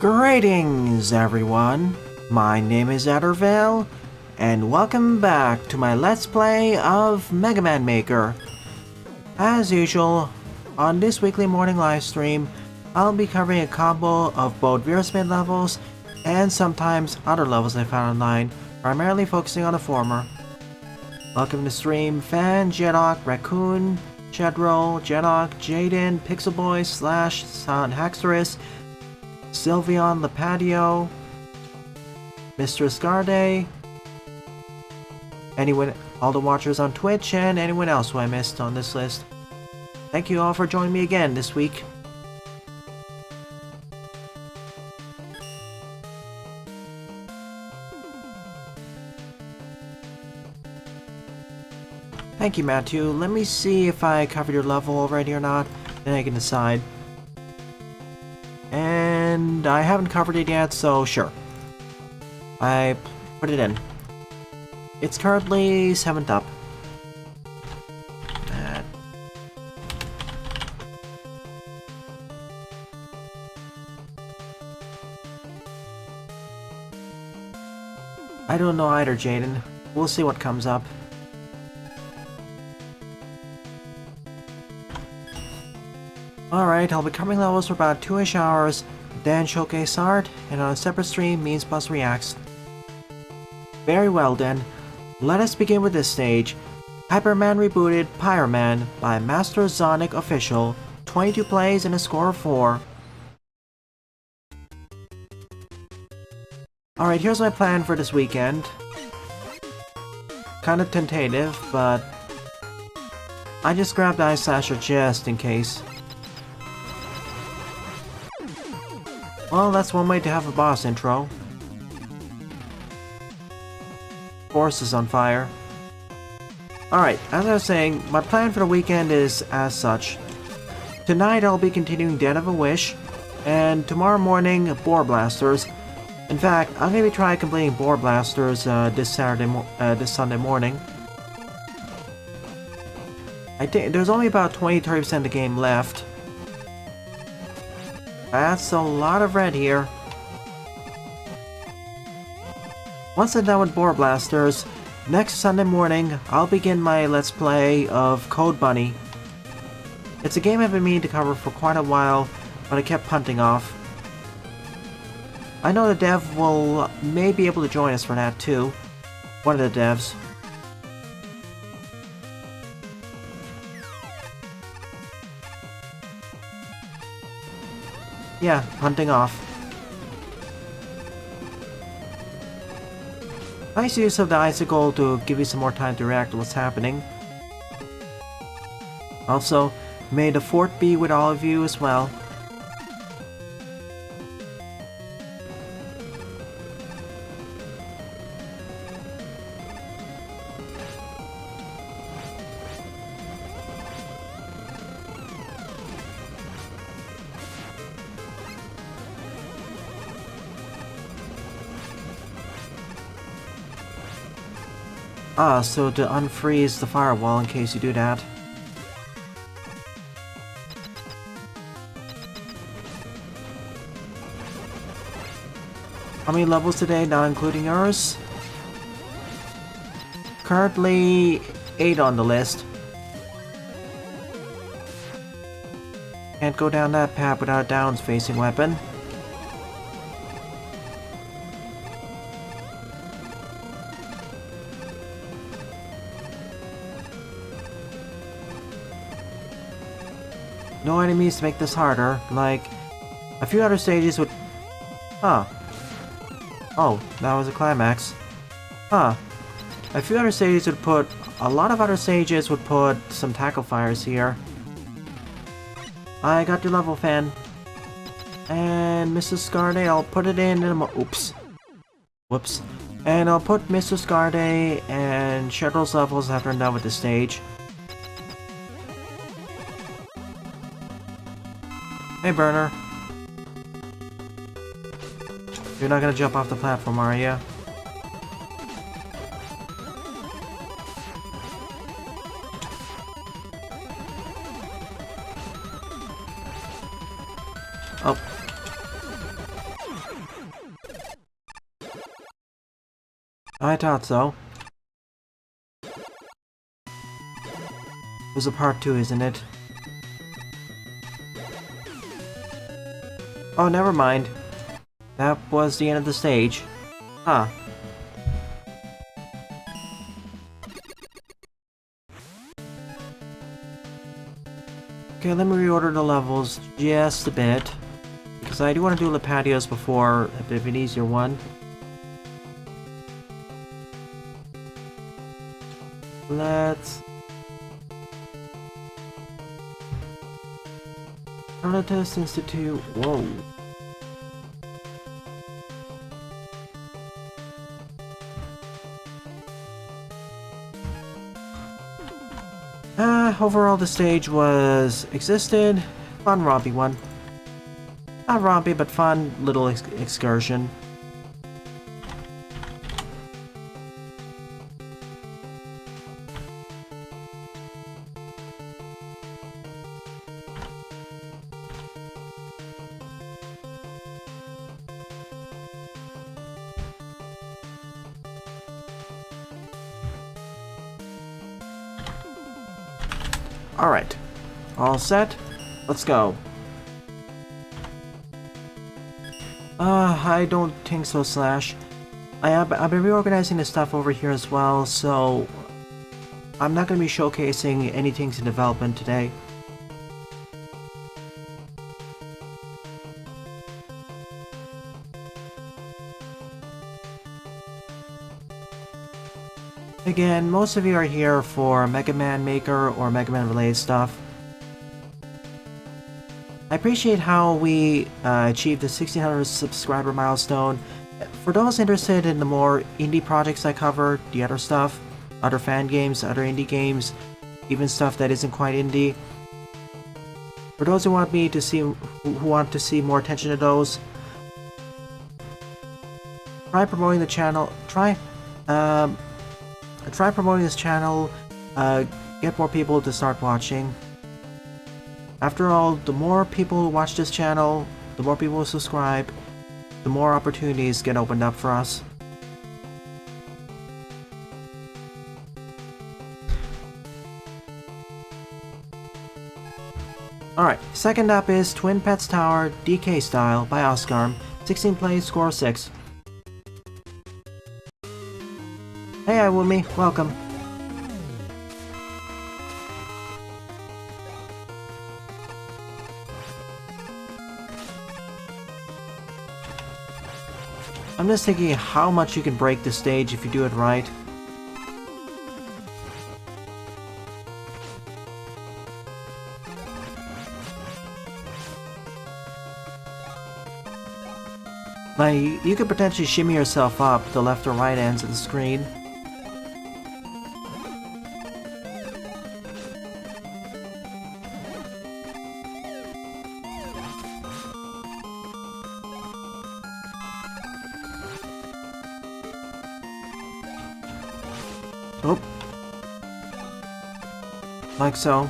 Greetings, everyone. My name is Addervale, and welcome back to my Let's Play of Mega Man Maker. As usual, on this weekly morning live stream, I'll be covering a combo of both Veersmith levels and sometimes other levels I found online, primarily focusing on the former. Welcome to the stream, Fan, Jedok, Raccoon, Chedro, Jedok, Jaden, Pixelboy, Slash, Son Haxorus, Sylveon Lepadio, Mr. Scarday, anyone, all the watchers on Twitch, and anyone else who I missed on this list. Thank you all for joining me again this week. Thank you, Matthew. Let me see if I covered your level already or not, then I can decide. And I haven't covered it yet, so sure. I put it in. It's currently 7th up. I don't know either, Jaden. We'll see what comes up. Alright, I'll be covering levels for about 2-ish hours, then showcase art, and on a separate stream, Means Plus reacts. Very well then, let us begin with this stage. Hyperman rebooted Pyroman by Master Zonic Official, 22 plays and a score of 4. Alright, here's my plan for this weekend. Kinda tentative, but I just grabbed Ice Slasher just in case. Well, that's one way to have a boss intro. Force is on fire. Alright, as I was saying, my plan for the weekend is as such. Tonight I'll be continuing Dead of a Wish, and tomorrow morning, Boar Blasters. In fact, I'm gonna be trying completing Boar Blasters this Sunday morning. I think there's only about 20-30% of the game left. That's a lot of red here. Once I'm done with Boar Blasters, next Sunday morning, I'll begin my Let's Play of Code Bunny. It's a game I've been meaning to cover for quite a while, but I kept punting off. I know the dev may be able to join us for that too. One of the devs. Yeah, hunting off. Nice use of the icicle to give you some more time to react to what's happening. Also, may the fort be with all of you as well. Ah, so to unfreeze the firewall in case you do that. How many levels today, not including yours? Currently 8 on the list. Can't go down that path without a downs-facing weapon. No enemies to make this harder, like a few other stages would... Huh. Oh, that was a climax. Huh. A few other stages would put... A lot of other stages would put some tackle fires here. I got your level, Fan. And Mrs. Scarday, I'll put it in a oops. Whoops. And I'll put Mr. Scarday and Shedrill's levels after I'm done with this stage. Hey, Burner. You're not gonna jump off the platform, are you? Oh. I thought so. There's a part 2, isn't it? Oh, never mind. That was the end of the stage. Huh. Okay, let me reorder the levels just a bit. Because I do want to do the patios before a bit of an easier one. Let's... Artist Institute... Whoa. Overall the stage existed. Fun rompy one. Not rompy, but fun little excursion. Alright. All set? Let's go. I don't think so, Slash. I've been reorganizing the stuff over here as well, so... I'm not going to be showcasing anything in development today. Again, most of you are here for Mega Man Maker or Mega Man related stuff. I appreciate how we achieved the 1600 subscriber milestone. For those interested in the more indie projects I cover, the other stuff, other fan games, other indie games, even stuff that isn't quite indie. For those who want to see more attention to those, try promoting the channel. Try promoting this channel, get more people to start watching. After all, the more people who watch this channel, the more people who subscribe, the more opportunities get opened up for us. Alright, second up is Twin Pets Tower DK Style by Oscar. 16 plays, score 6. Hey, Iwumi, welcome. I'm just thinking how much you can break the stage if you do it right. Like, you could potentially shimmy yourself up the left or right ends of the screen. Oh. Like so.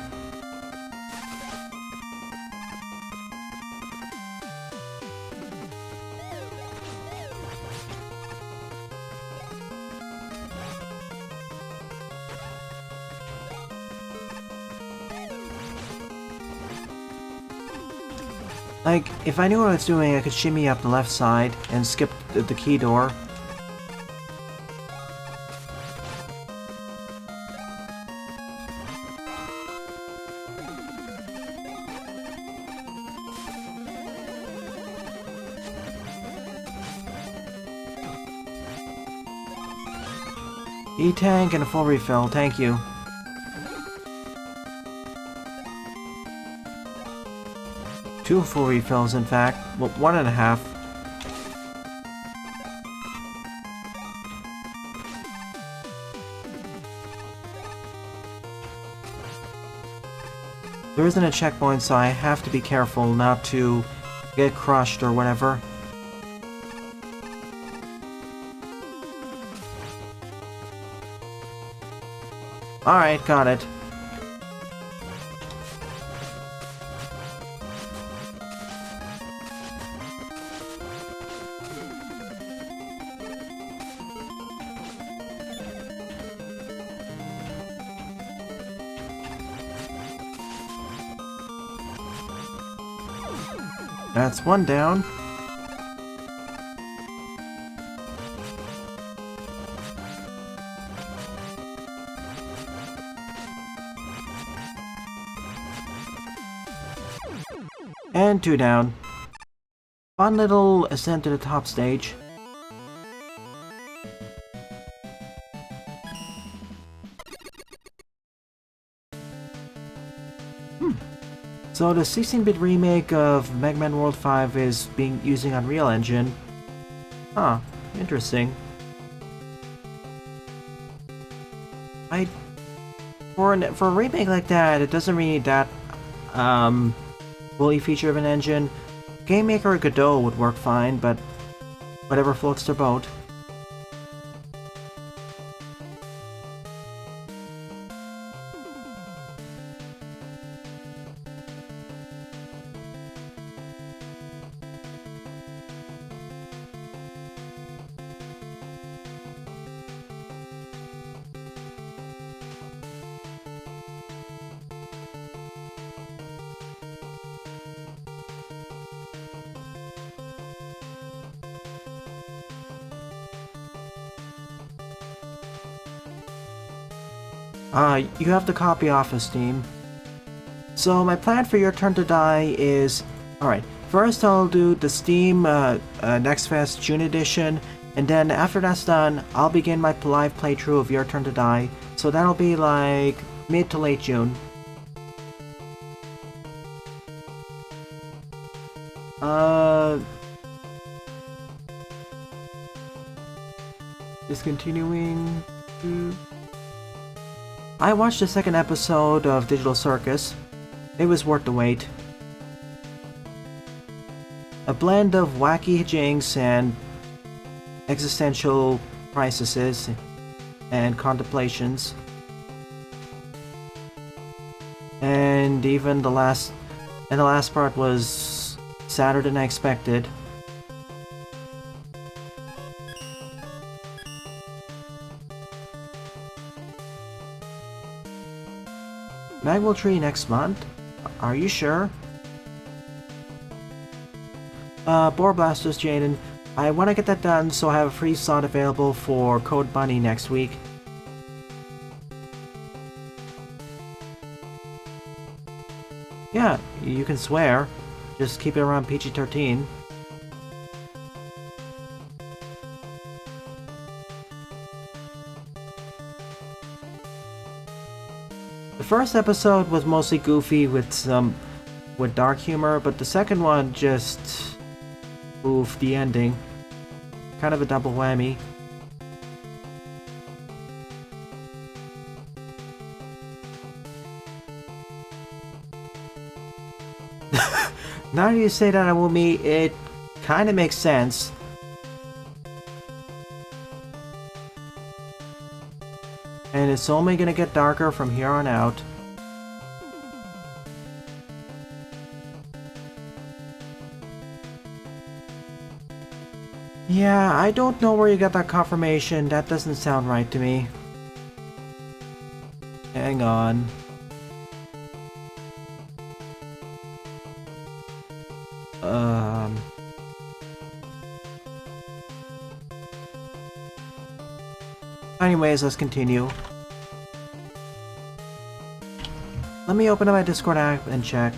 Like, if I knew what I was doing, I could shimmy up the left side and skip the key door. E-tank and a full refill, thank you. Two full refills, in fact. Well, 1.5. There isn't a checkpoint, so I have to be careful not to get crushed or whatever. Alright, got it. That's one down. And two down. Fun little ascent to the top stage. So the 16-bit remake of Mega Man World 5 is using Unreal Engine. Huh, interesting. For a remake like that, it doesn't really need that fully feature of an engine. Game Maker or Godot would work fine, but whatever floats their boat. You have the copy off of Steam. So my plan for Your Turn to Die is... Alright, first I'll do the Steam Next Fest June edition, and then after that's done, I'll begin my live playthrough of Your Turn to Die, so that'll be like mid to late June. Just continuing to... I watched the second episode of Digital Circus. It was worth the wait. A blend of wacky hijinks and existential crises and contemplations. And even the last part was sadder than I expected. Magwell Tree next month? Are you sure? Boar Blasters, Jaden. I want to get that done so I have a free slot available for Code Bunny next week. Yeah, you can swear. Just keep it around PG-13. The first episode was mostly goofy with dark humor, but the second one just... oof, the ending. Kind of a double whammy. Now that you say that, Awumi, it kind of makes sense. And it's only gonna get darker from here on out. Yeah, I don't know where you got that confirmation. That doesn't sound right to me. Hang on. Anyways, let's continue. Let me open up my Discord app and check.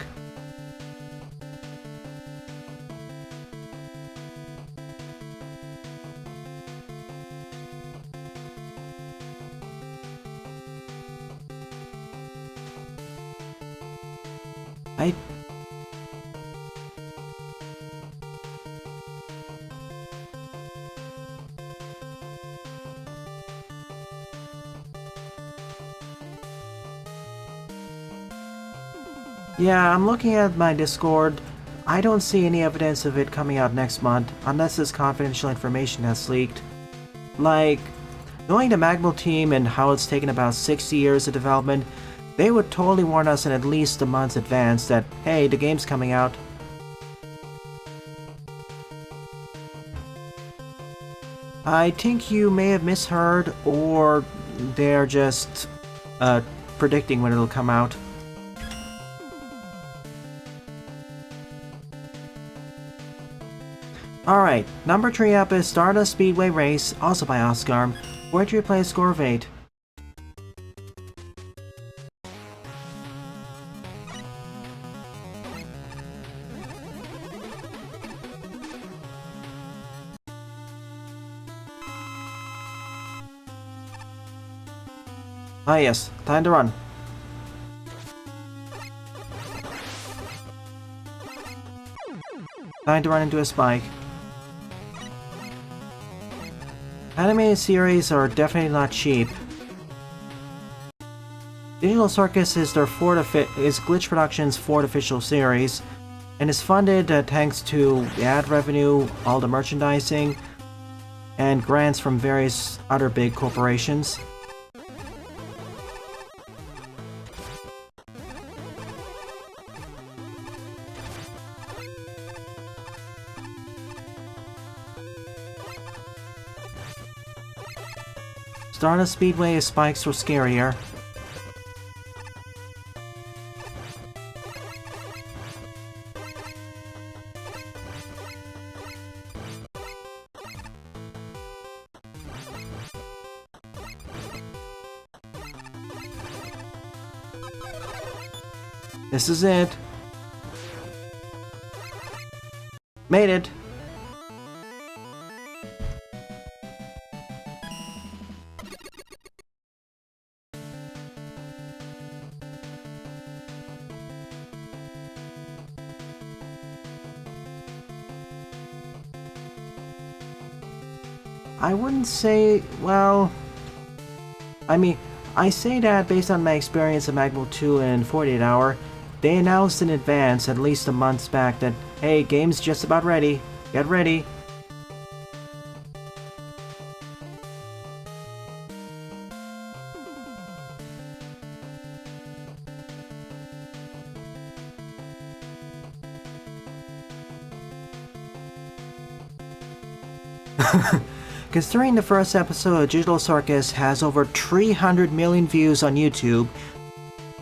Yeah, I'm looking at my Discord. I don't see any evidence of it coming out next month, unless this confidential information has leaked. Like, knowing the Magwell team and how it's taken about 60 years of development, they would totally warn us in at least a month's advance that, hey, the game's coming out. I think you may have misheard, or they're just predicting when it'll come out. Alright, number 3 up is Stardust Speedway Race, also by Oscar, where you play a score of 8. Ah yes, time to run. Time to run into a spike. Animated series are definitely not cheap. Digital Circus is Glitch Productions' fourth official series, and is funded thanks to the ad revenue, all the merchandising, and grants from various other big corporations. Stardust Speedway spikes were scarier. This is it. Made it. I wouldn't say, well, I mean, I say that based on my experience of Magmo 2 and 48 Hour. They announced in advance, at least a month back, that, hey, game's just about ready. Get ready. Considering the first episode of Digital Circus has over 300 million views on YouTube,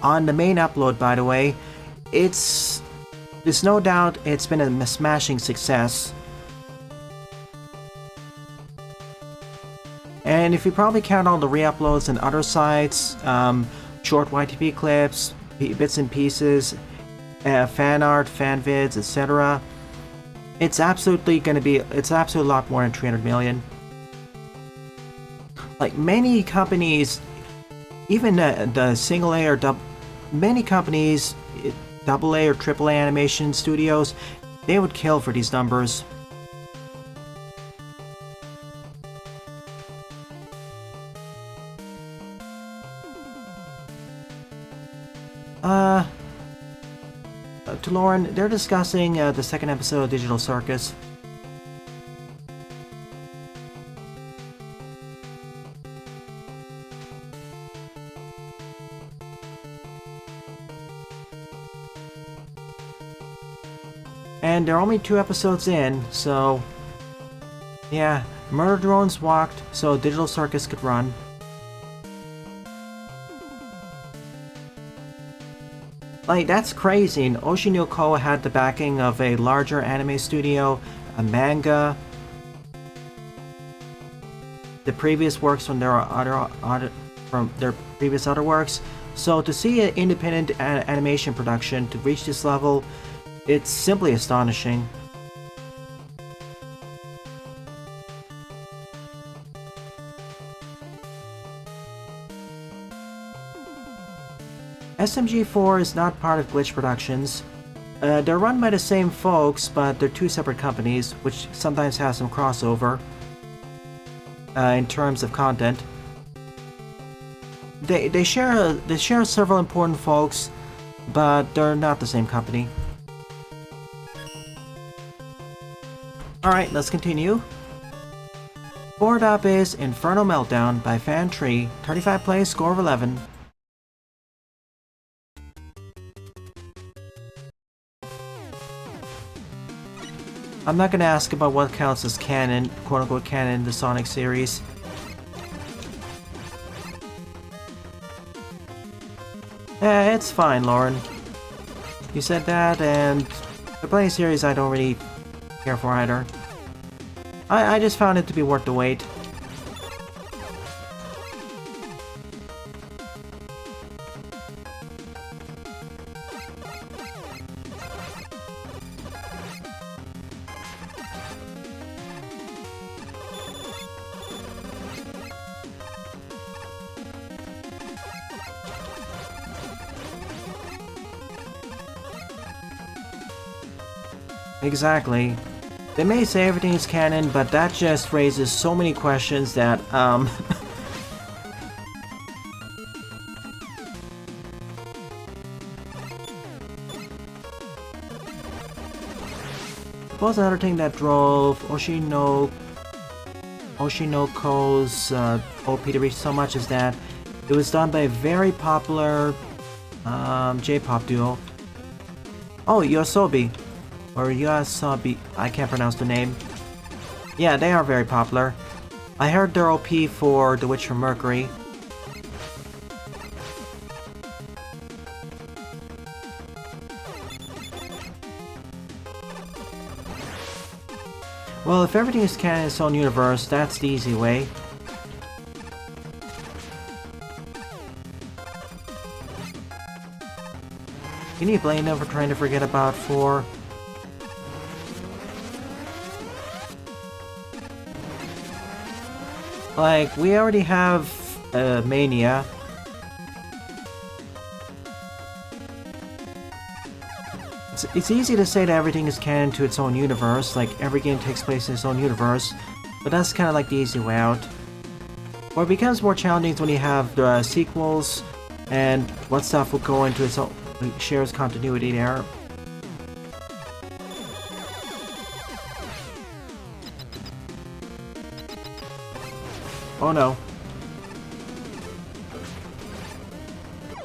on the main upload by the way, there's no doubt it's been a smashing success. And if you probably count all the re-uploads and other sites, short YTP clips, bits and pieces, fan art, fan vids, etc., it's absolutely a lot more than 300 million. Like many companies, even the single A or many companies, double A or triple A animation studios, they would kill for these numbers. To Lauren, they're discussing the second episode of Digital Circus. And they're only 2 episodes in, so yeah, Murder Drones walked so Digital Circus could run. Like, that's crazy, and Oshinoko had the backing of a larger anime studio, a manga, the previous works from their previous other works. So to see an independent animation production to reach this level, it's simply astonishing. SMG4 is not part of Glitch Productions. They're run by the same folks, but they're 2 separate companies, which sometimes has some crossover in terms of content. They share several important folks, but they're not the same company. Alright, let's continue. Fourth up is Inferno Meltdown by Fan Tree, 35 plays, score of 11. I'm not gonna ask about what counts as canon, quote-unquote canon in the Sonic series. It's fine, Lauren. You said that, and the playing series I don't really care for either. I just found it to be worth the wait. Exactly. They may say everything is canon, but that just raises so many questions that, Suppose another thing that drove Oshinoko's OP to reach so much is that it was done by a very popular J-pop duo. Oh, Yoasobi. Or Yoasobi, I can't pronounce the name. Yeah, they are very popular. I heard their OP for The Witch from Mercury. Well, if everything is canon in its own universe, that's the easy way. Can you blame them for trying to forget about 4? Like, we already have Mania. It's easy to say that everything is canon to its own universe, like every game takes place in its own universe, but that's kind of like the easy way out. What becomes more challenging is when you have the sequels, and what stuff will go into its own, shares continuity there. Oh no.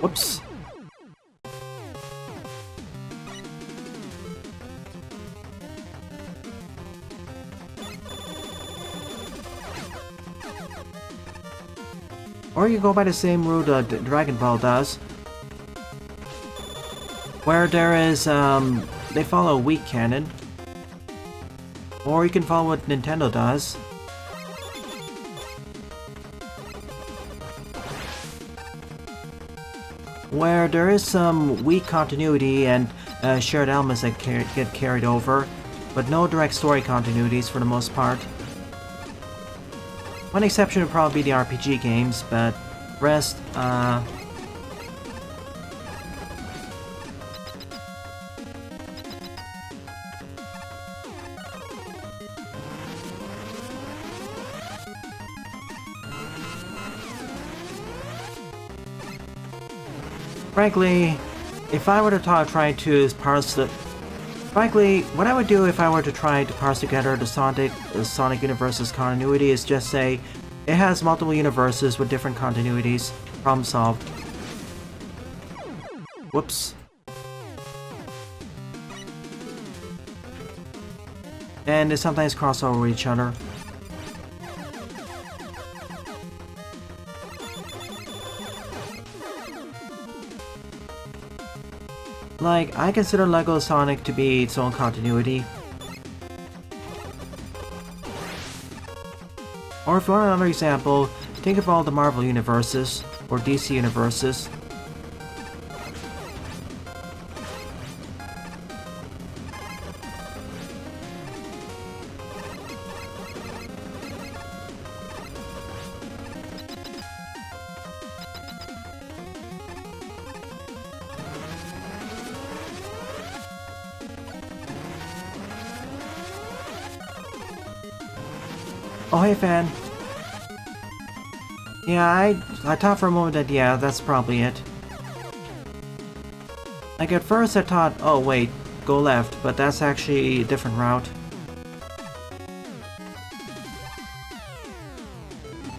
Whoops. Or you go by the same route Dragon Ball does, where there is, they follow a weak canon. Or you can follow what Nintendo does. Where there is some weak continuity and shared elements that get carried over, but no direct story continuities for the most part. One exception would probably be the RPG games, but rest, frankly, if I were to try to parse the... Frankly, what I would do if I were to try to parse together the Sonic universe's continuity is just say, it has multiple universes with different continuities. Problem solved. Whoops. And they sometimes cross over each other. Like, I consider LEGO Sonic to be its own continuity. Or if you want another example, think of all the Marvel universes, or DC universes. Oh, hey, fan. Yeah, I thought for a moment that, yeah, that's probably it. Like, at first I thought, oh wait, go left, but that's actually a different route.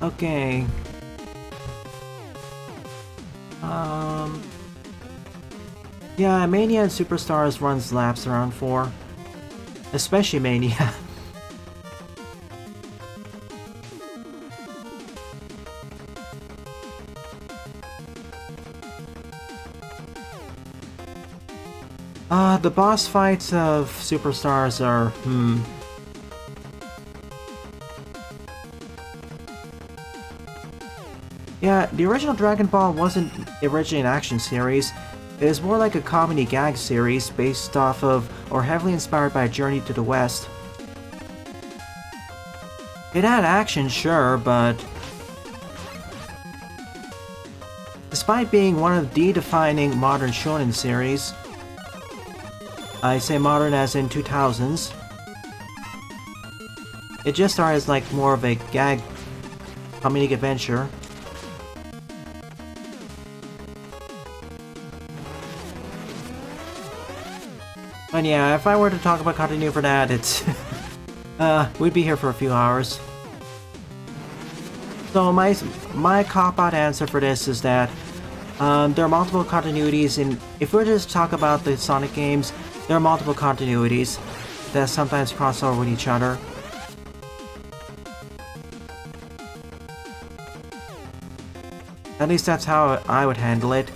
Okay. Yeah, Mania and Superstars runs laps around 4. Especially Mania. The boss fights of Superstars are, Yeah, the original Dragon Ball wasn't originally an action series. It is more like a comedy gag series based off of, or heavily inspired by Journey to the West. It had action, sure, but despite being one of the defining modern shonen series, I say modern as in 2000s, it just started as like more of a gag comedic adventure. But yeah, if I were to talk about continuity for that, it's we'd be here for a few hours. So my cop-out answer for this is that there are multiple continuities, and if we're just talk about the Sonic games, there are multiple continuities that sometimes cross over with each other. At least that's how I would handle it.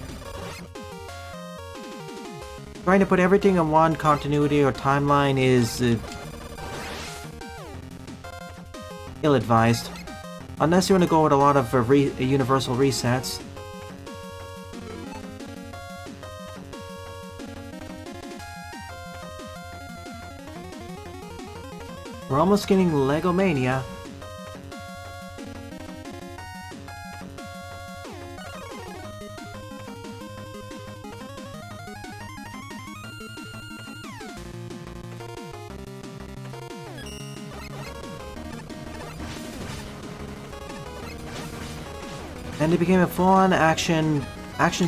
Trying to put everything in one continuity or timeline is ill-advised. Unless you want to go with a lot of universal resets. We're almost getting Lego Mania. And it became a full-on action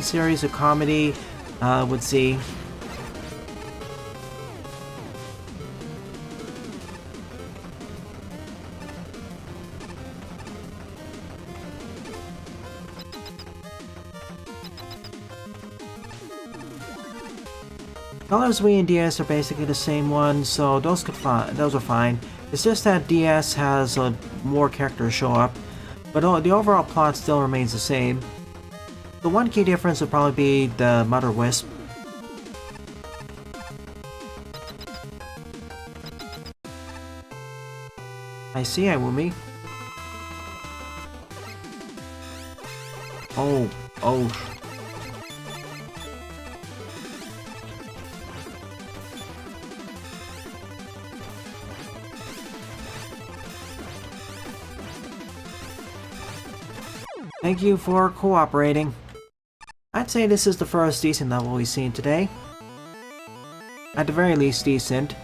series of comedy with Z. Colors Wii and DS are basically the same one, so those are fine. It's just that DS has more characters show up. But the overall plot still remains the same. The one key difference would probably be the Mother Wisp. I see, Iwumi. Oh. Thank you for cooperating. I'd say this is the first decent level we've seen today. At the very least decent.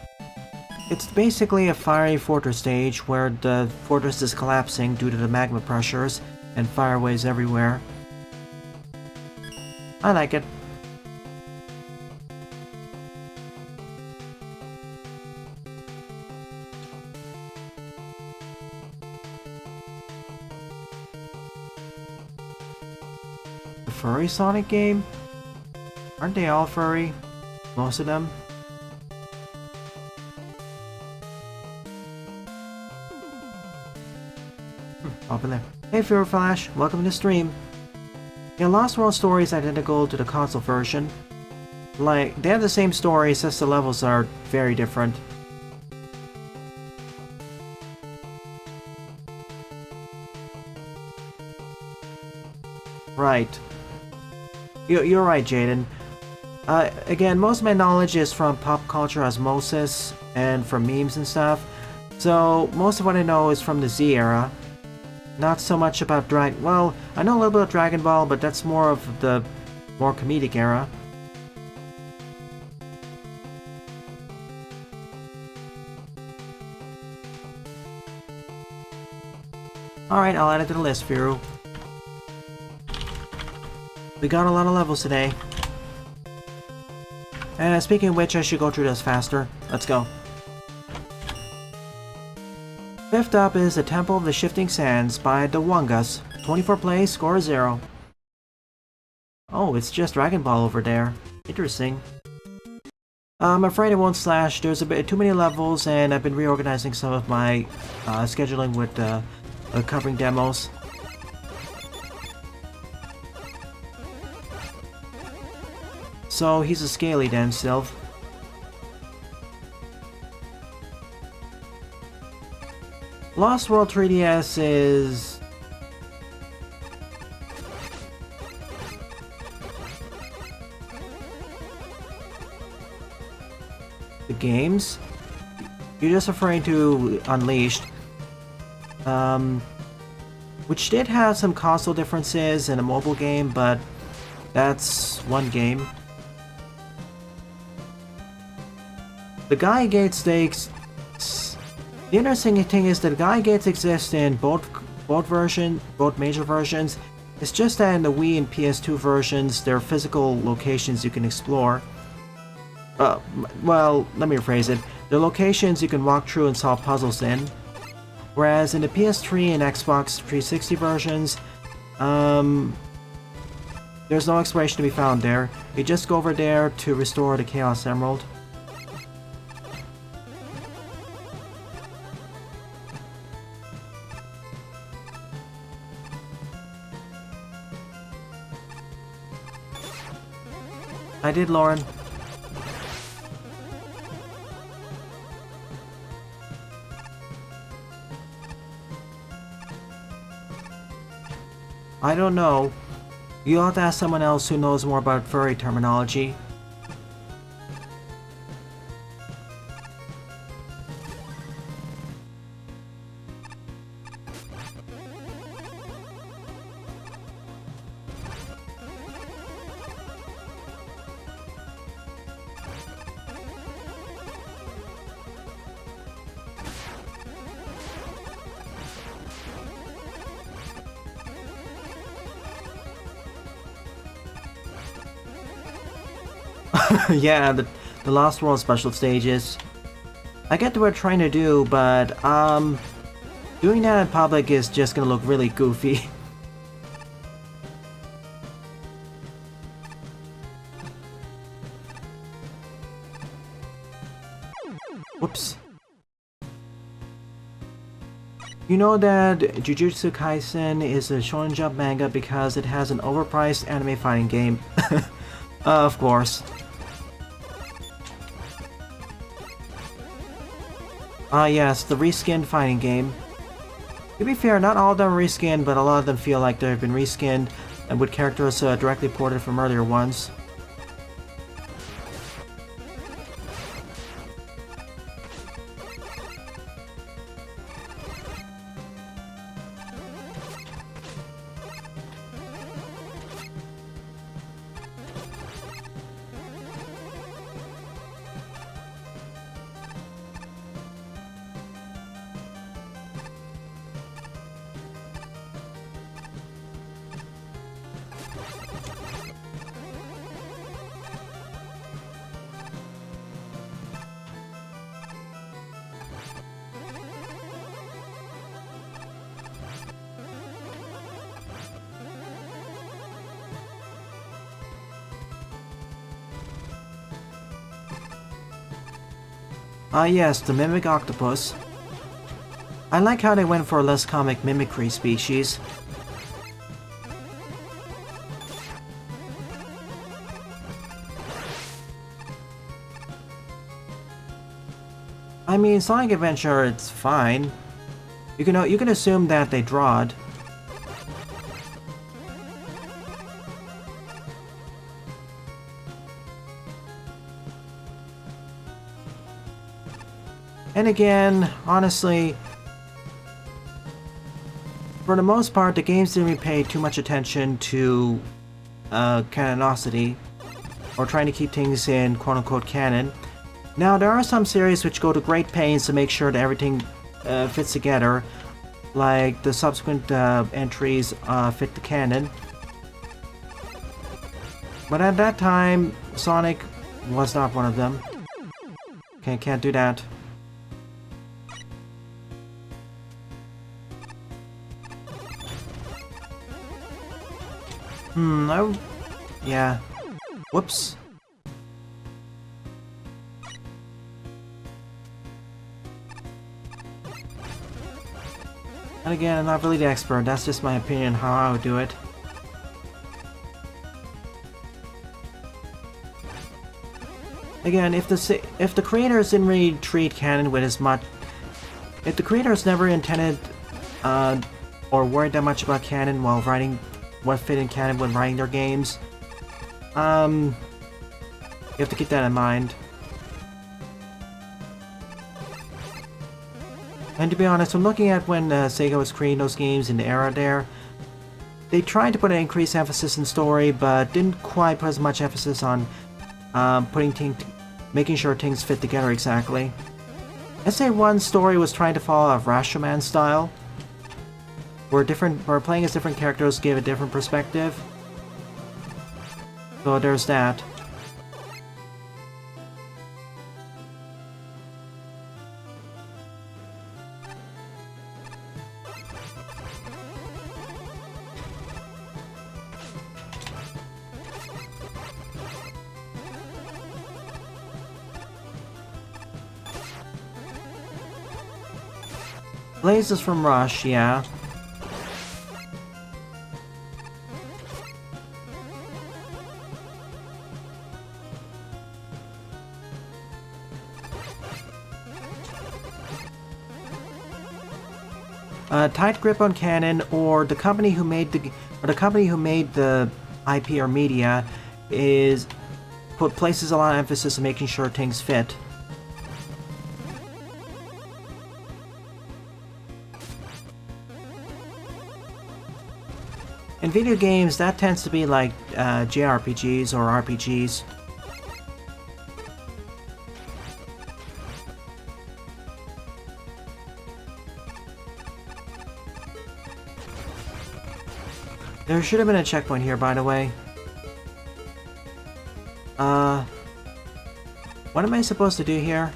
It's basically a fiery fortress stage where the fortress is collapsing due to the magma pressures and fire waves everywhere. I like it. Furry Sonic game? Aren't they all furry? Most of them? Up in there. Hey Fear Flash, welcome to the stream. Yeah, Lost World story is identical to the console version. Like, they have the same story, it's just the levels are very different. Right. You're right, Jaden. Again, most of my knowledge is from pop culture osmosis and from memes and stuff. So, most of what I know is from the Z era. Not so much about well, I know a little bit of Dragon Ball, but that's more of the more comedic era. Alright, I'll add it to the list, Firu. We got a lot of levels today. And speaking of which, I should go through this faster. Let's go. Fifth up is the Temple of the Shifting Sands by the Wongus. 24 plays, score 0. Oh, it's just Dragon Ball over there. Interesting. I'm afraid it won't slash. There's a bit too many levels, and I've been reorganizing some of my scheduling with covering demos. So he's a scaly then, Sylph. Lost World 3DS is games. You're just referring to Unleashed, which did have some console differences in a mobile game, but that's one game. The Gaia Gate stakes. The interesting thing is that Gaia Gates exist in both major versions. It's just that in the Wii and PS2 versions, there are physical locations you can explore. Well, let me rephrase it. There are locations you can walk through and solve puzzles in. Whereas in the PS3 and Xbox 360 versions, there's no exploration to be found there. You just go over there to restore the Chaos Emerald. I did, Lauren. I don't know. You'll have to ask someone else who knows more about furry terminology. Yeah, the Lost World special stages. I get what we're trying to do, but doing that in public is just gonna look really goofy. Whoops. You know that Jujutsu Kaisen is a Shonen Jump manga because it has an overpriced anime fighting game. Of course. Yes, the reskinned fighting game. To be fair, not all of them are reskinned, but a lot of them feel like they've been reskinned and with characters directly ported from earlier ones. Yes, the Mimic Octopus. I like how they went for a less comic mimicry species. I mean, Sonic Adventure, it's fine. You can assume that they drawed. And again, honestly, for the most part, the games didn't really pay too much attention to canonicity, or trying to keep things in quote-unquote canon. Now, there are some series which go to great pains to make sure that everything fits together, like the subsequent entries fit the canon. But at that time, Sonic was not one of them. Okay, can't do that. Yeah. Whoops. And again, I'm not really the expert, that's just my opinion how I would do it. Again, if the creators didn't really treat canon with as much... If the creators never intended or worried that much about canon while writing what fit in canon when writing their games, you have to keep that in mind. And to be honest, I'm looking at when Sega was creating those games in the era there, they tried to put an increased emphasis in story, but didn't quite put as much emphasis on making sure things fit together exactly. I'd say one story was trying to follow a Rashomon style, where playing as different characters gave a different perspective. So there's that. Blaze is from Rush, yeah. Tight grip on canon, or the company who made the IP or media places a lot of emphasis on making sure things fit. In video games, that tends to be like JRPGs or RPGs. There should have been a checkpoint here, by the way. What am I supposed to do here?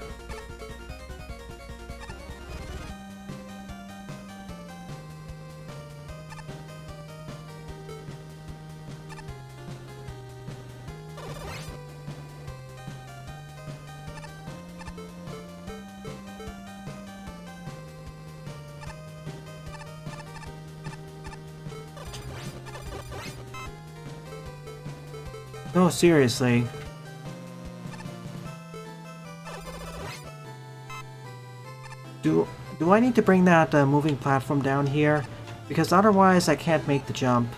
No, seriously. Do I need to bring that moving platform down here? Because otherwise I can't make the jump.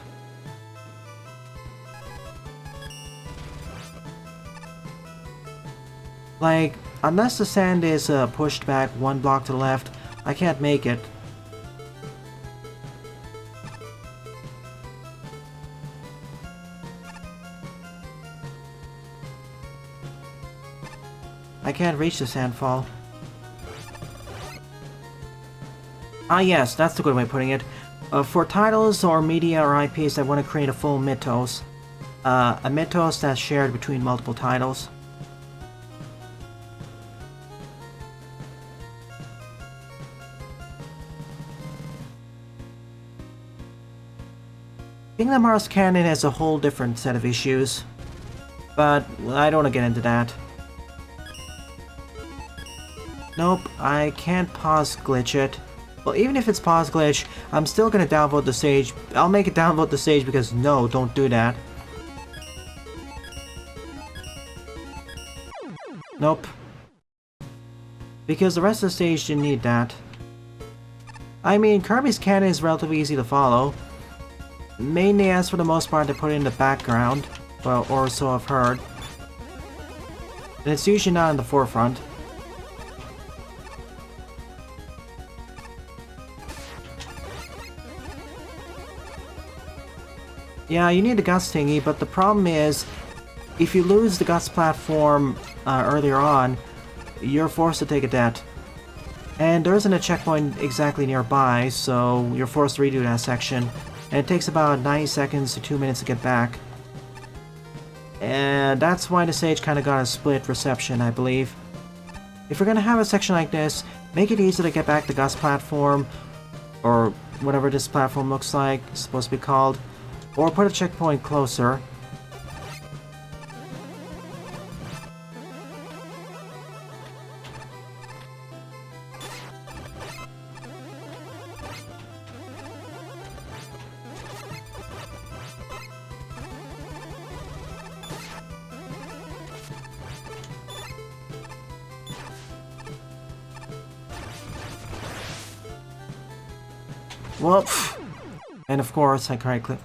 Like, unless the sand is pushed back one block to the left, I can't make it. I can't reach the sandfall. Ah yes, that's the good way of putting it. For titles or media or IPs, I want to create a full mythos. A mythos that's shared between multiple titles. Kingdom Hearts canon has a whole different set of issues, but I don't want to get into that. Nope, I can't pause glitch it. Well, even if it's pause glitch, I'm still gonna downvote the stage. I'll make it downvote the stage because no, don't do that. Nope. Because the rest of the stage didn't need that. I mean, Kirby's canon is relatively easy to follow. Mainly as for the most part they put it in the background, well, or so I've heard. And it's usually not in the forefront. Yeah, you need the guts thingy, but the problem is, if you lose the guts platform earlier on, you're forced to take a death. And there isn't a checkpoint exactly nearby, so you're forced to redo that section. And it takes about 90 seconds to 2 minutes to get back. And that's why the stage kind of got a split reception, I believe. If you're gonna have a section like this, make it easy to get back the guts platform, or whatever this platform looks like, it's supposed to be called. Or put a checkpoint closer. Well, and of course I right click.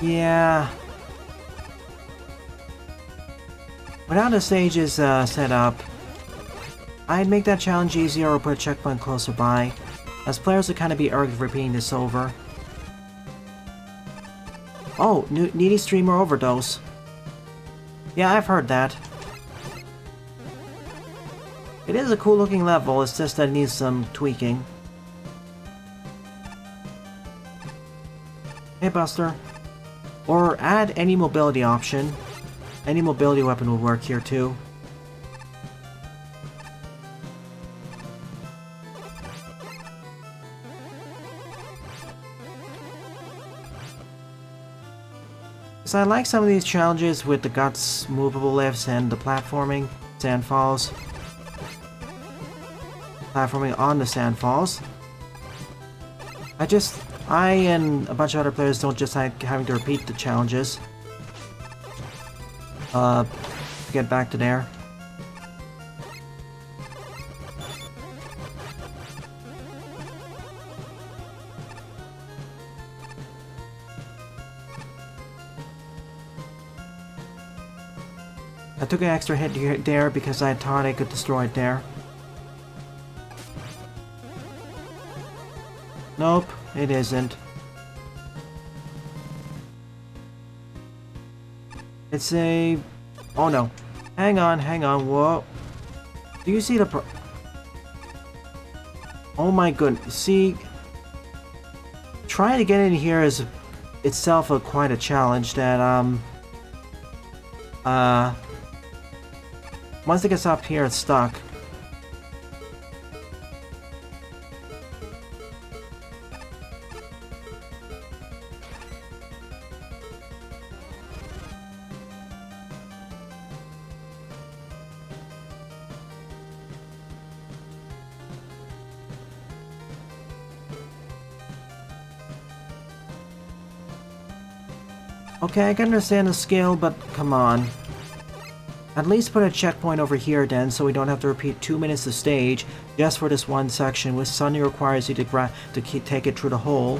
Yeah. Without the stages set up, I'd make that challenge easier or put a checkpoint closer by, as players would kind of be irked repeating this over. Oh, needy streamer overdose. Yeah, I've heard that. It is a cool looking level, it's just that it needs some tweaking. Hey Buster. Or add any mobility option. Any mobility weapon will work here too. So I like some of these challenges with the guts, movable lifts, and the platforming, sandfalls. Platforming on the sandfalls. I and a bunch of other players don't just like having to repeat the challenges. To get back to there. I took an extra hit there because I thought I could destroy it there. Nope, it isn't. It's a... Oh no. Hang on, whoa. Do you see the Oh my goodness, see... Trying to get in here is itself quite a challenge that, once it gets up here, it's stuck. Okay, I can understand the skill, but come on. At least put a checkpoint over here then, so we don't have to repeat 2 minutes of stage just for this one section, which suddenly requires you to take it through the hole.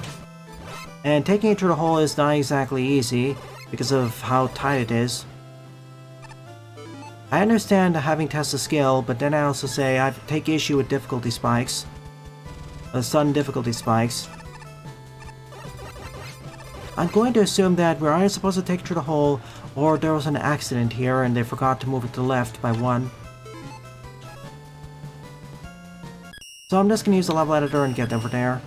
And taking it through the hole is not exactly easy, because of how tight it is. I understand having tested skill, but then I also say I take issue with difficulty spikes. Sudden difficulty spikes. I'm going to assume that we're either supposed to take it through the hole, or there was an accident here and they forgot to move it to the left by 1. So I'm just going to use the level editor and get over there.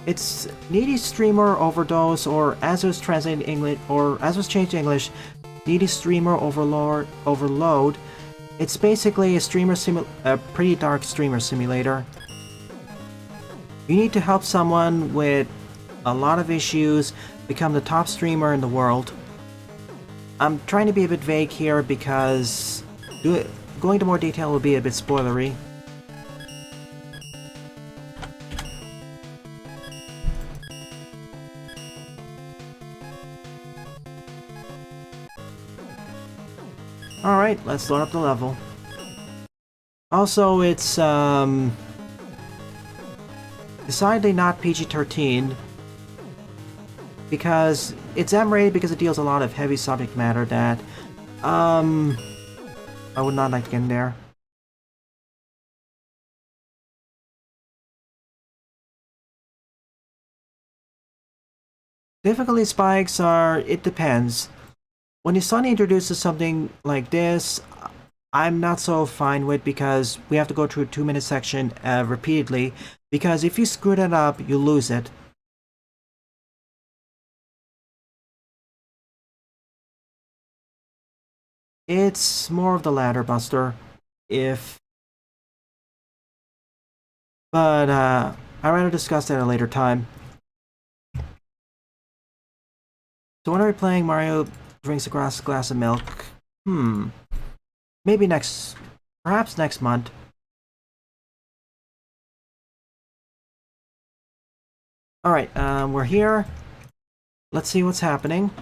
It's needy streamer overdose, or as it was translated in English, or as was changed to English, needy streamer overload. It's basically a pretty dark streamer simulator. You need to help someone with a lot of issues become the top streamer in the world. I'm trying to be a bit vague here because going into more detail will be a bit spoilery. Alright, let's load up the level. Also, it's, decidedly not PG-13, because it's M-rated because it deals a lot of heavy subject matter that, I would not like to get in there. Difficulty spikes are, it depends. When you suddenly introduces something like this, I'm not so fine with, because we have to go through a 2-minute section repeatedly, because if you screw that up, you lose it. It's more of the latter, Buster. But, I'd rather discuss that at a later time. So when are we playing Mario Drinks a Glass of Milk? Maybe perhaps next month. Alright, we're here. Let's see what's happening.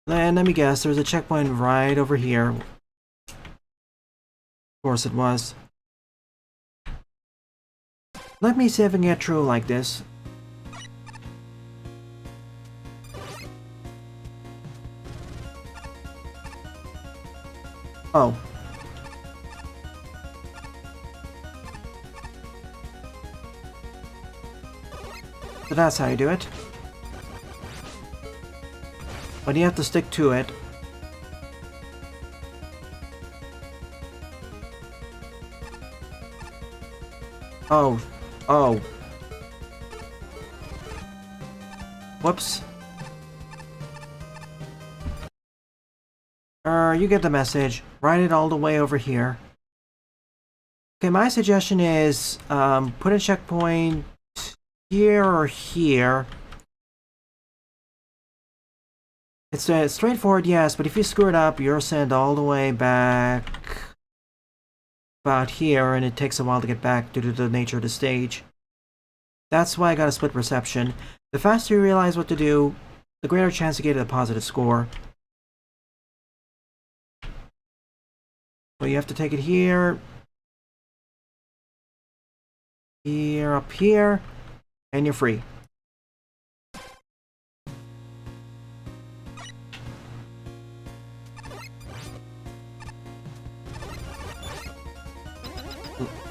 And let me guess, there's a checkpoint right over here. Of course it was. Let me see if I can get through like this. Oh. So that's how you do it. But you have to stick to it. Oh. Oh. Whoops. You get the message. Write it all the way over here. Okay, my suggestion is, put a checkpoint here or here. It's straightforward, yes, but if you screw it up, you're sent all the way back about here, and it takes a while to get back due to the nature of the stage. That's why I got a split perception. The faster you realize what to do, the greater chance you get a positive score. So you have to take it here, here, up here, and you're free.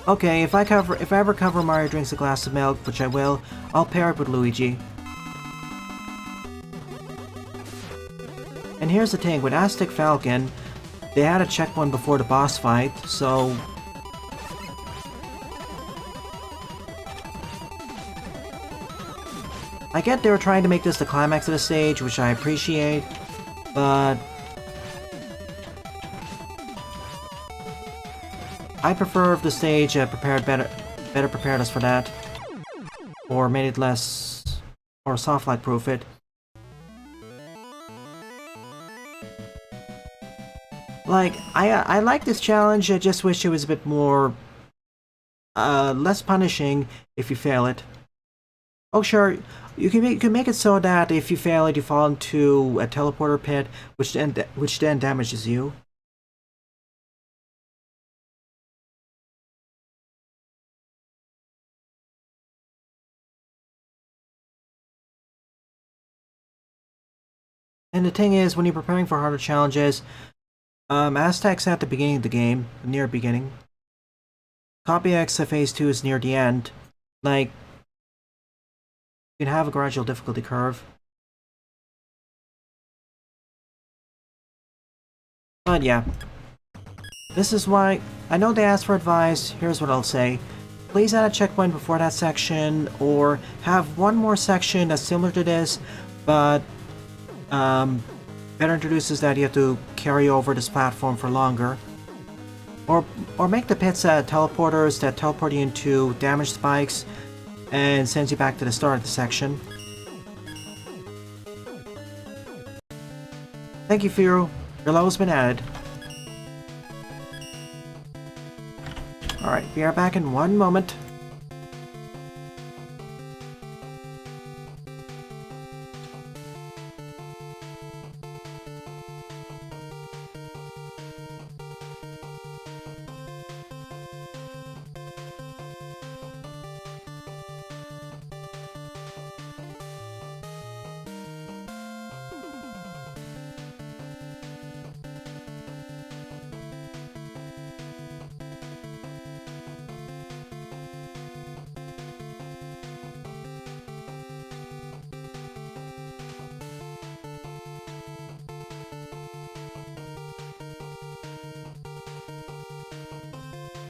Okay, if I ever cover Mario drinks a glass of milk, which I will, I'll pair it with Luigi. And here's the thing, with Aztec Falcon, they had a checkpoint before the boss fight, so... I get they were trying to make this the climax of the stage, which I appreciate, but... I prefer if the stage better prepared us for that. Or made it less... or soft light proof it. Like, I like this challenge, I just wish it was a bit more... less punishing if you fail it. Oh sure, you can make it so that if you fail it, you fall into a teleporter pit, which then damages you. And the thing is, when you're preparing for harder challenges, Aztec's at the beginning of the game, near beginning. Copy X Phase 2 is near the end. Like, you can have a gradual difficulty curve. But yeah. This is why, I know they asked for advice, here's what I'll say. Please add a checkpoint before that section, or have one more section that's similar to this, but better introduces that you have to carry over this platform for longer. Or make the pits teleporters that teleport you into damaged spikes and sends you back to the start of the section. Thank you, Firu. Your level's been added. Alright, we are back in one moment.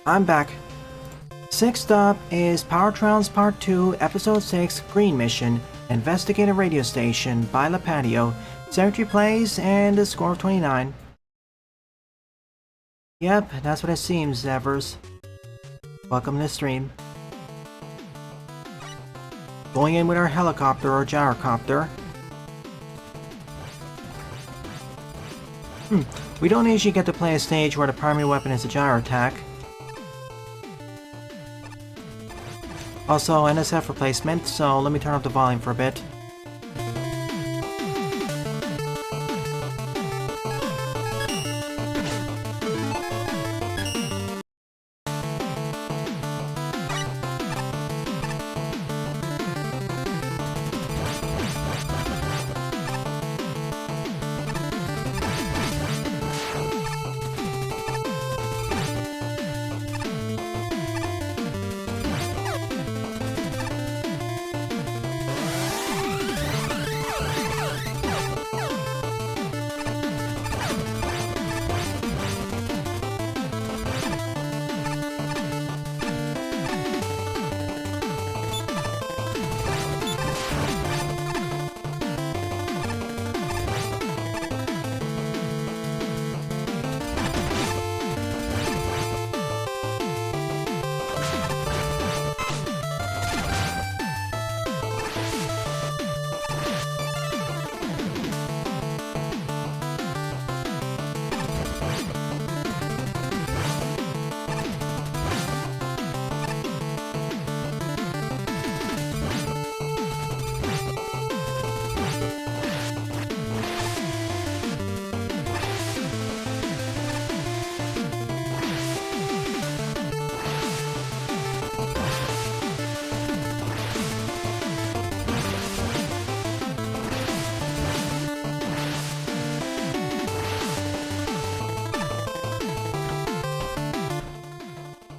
I'm back. Sixth up is Power Trials Part 2, Episode 6, Green Mission, Investigate a Radio Station by La Patio, 73 plays, and a score of 29. Yep, that's what it seems, Evers. Welcome to the stream. Going in with our helicopter or gyrocopter. We don't usually get to play a stage where the primary weapon is a gyro attack. Also, NSF replacement, so let me turn up the volume for a bit.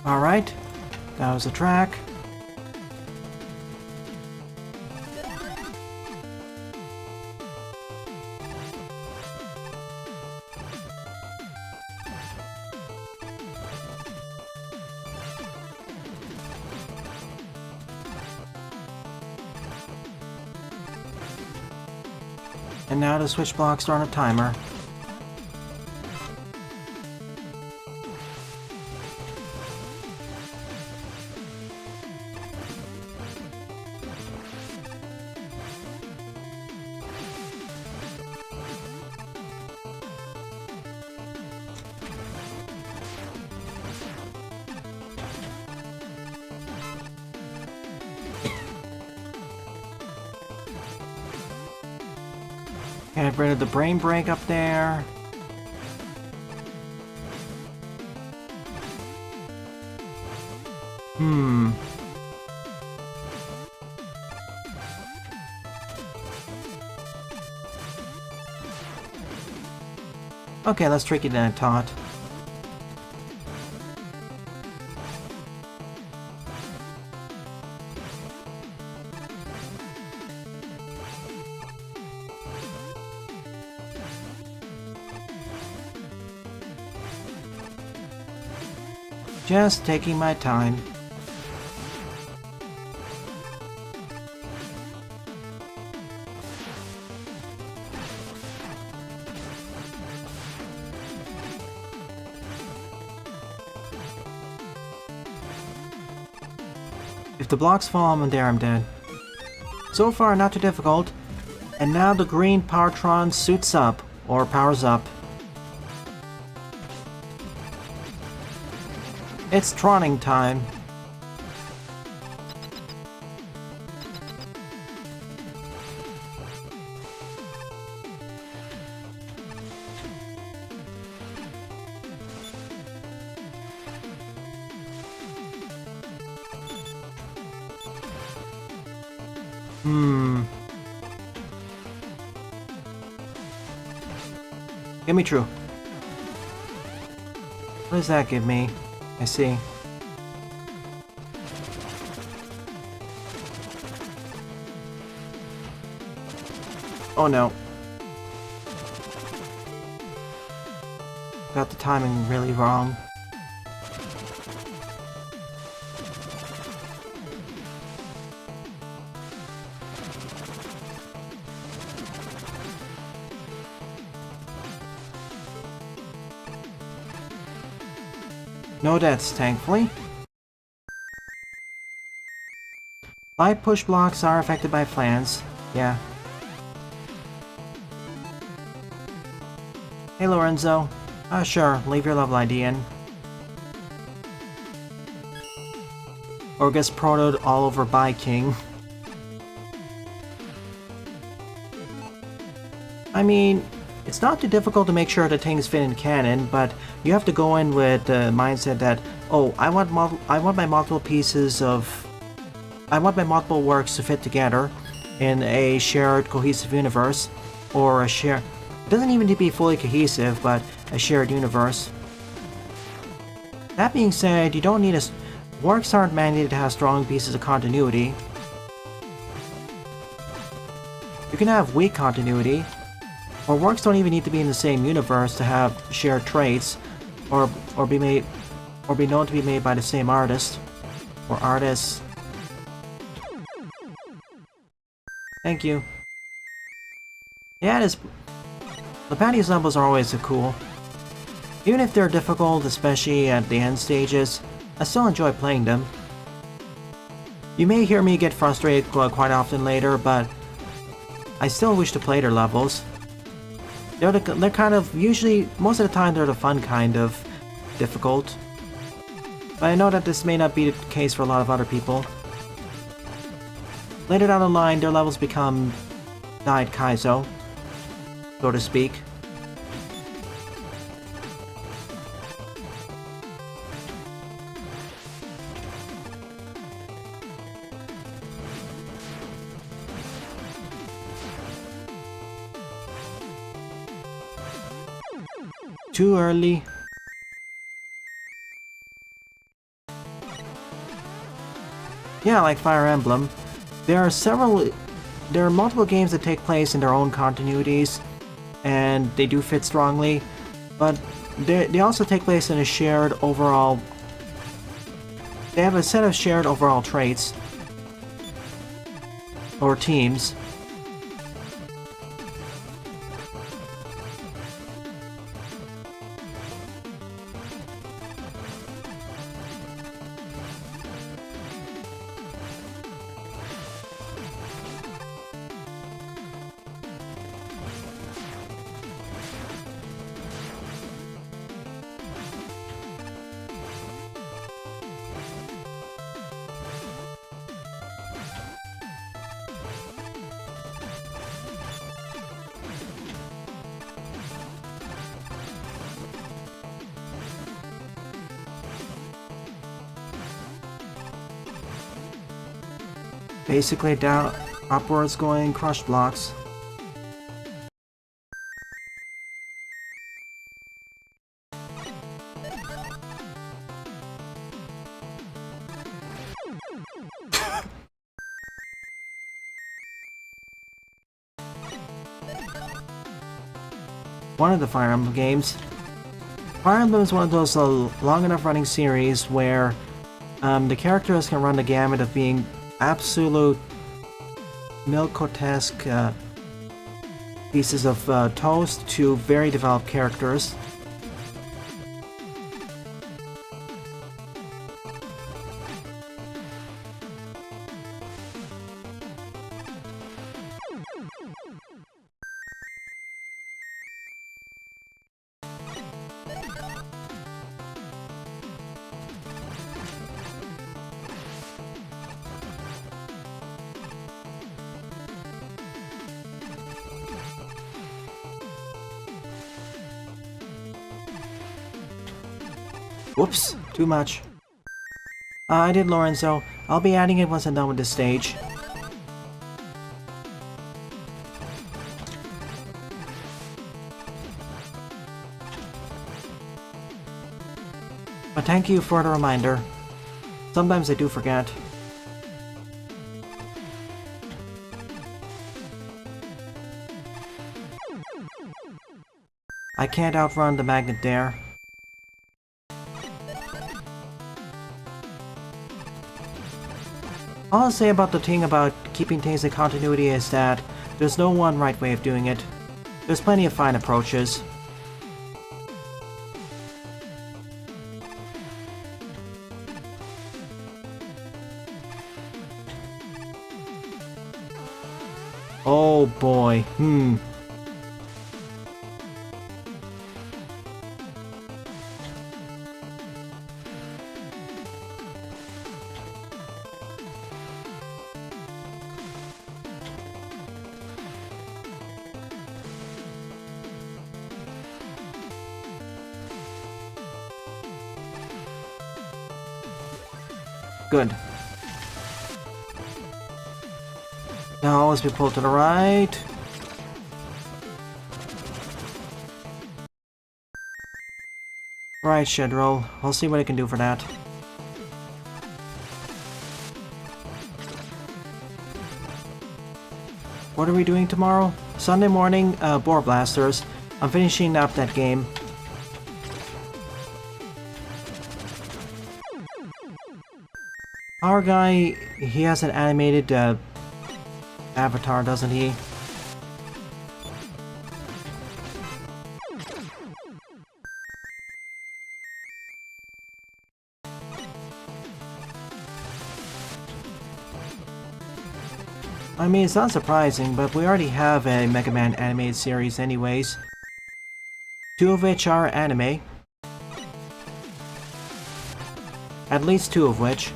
Alright, that was the track. And now the switch blocks are on a timer. Get rid of the brain break up there. Okay, less tricky than I thought. Just taking my time. If the blocks fall, I'm there, I'm dead. So far, not too difficult. And now the green Powertron suits up, or powers up. It's Troning time. Give me true. What does that give me? I see. Oh no. Got the timing really wrong. No deaths, thankfully. Light push blocks are affected by flans. Yeah. Hey Lorenzo. Sure, leave your level ID in. Or gets protoed all over by King. I mean, it's not too difficult to make sure that things fit in canon, but you have to go in with the mindset that, oh, I want my multiple pieces of... I want my multiple works to fit together in a shared cohesive universe, or a shared... It doesn't even need to be fully cohesive, but a shared universe. That being said, you don't need a... Works aren't mandated to have strong pieces of continuity. You can have weak continuity, or works don't even need to be in the same universe to have shared traits, or be known to be made by the same artist, or artists. Thank you. Yeah, it is. The Patty's levels are always so cool. Even if they're difficult, especially at the end stages, I still enjoy playing them. You may hear me get frustrated quite often later, but I still wish to play their levels. They're kind of, usually, most of the time they're the fun kind of difficult. But I know that this may not be the case for a lot of other people. Later down the line, their levels become Diet Kaizo, so to speak. Too early. Yeah, like Fire Emblem. There are multiple games that take place in their own continuities, and they do fit strongly, but they also take place in a shared overall... They have a set of shared overall traits, or teams. Basically down, upwards going crush blocks. One of the Fire Emblem games. Fire Emblem is one of those long enough running series where the characters can run the gamut of being absolute milquetoesque pieces of toast to very developed characters. Whoops, too much. I did Lorenzo. I'll be adding it once I'm done with this stage. But thank you for the reminder. Sometimes I do forget. I can't outrun the magnet there. All I'll say about the thing about keeping things in continuity is that there's no one right way of doing it. There's plenty of fine approaches. Oh boy, Good. Now always be pulled to the right. Right, shed roll. I'll see what I can do for that. What are we doing tomorrow? Sunday morning, Boar Blasters. I'm finishing up that game. Our guy, he has an animated avatar, doesn't he? I mean, it's not surprising, but we already have a Mega Man animated series anyways. 2 of which are anime. At least 2 of which.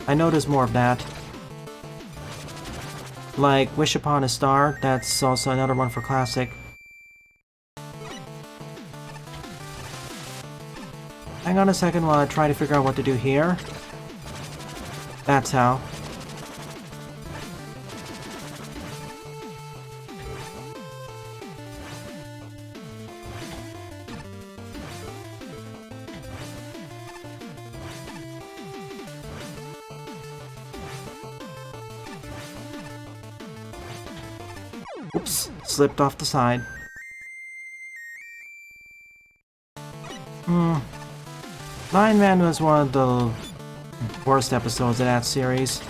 I know there's more of that. Like Wish Upon a Star, that's also another one for Classic. Hang on a second while I try to figure out what to do here. That's how. Oops, slipped off the side. Lion Man was one of the worst episodes of that series.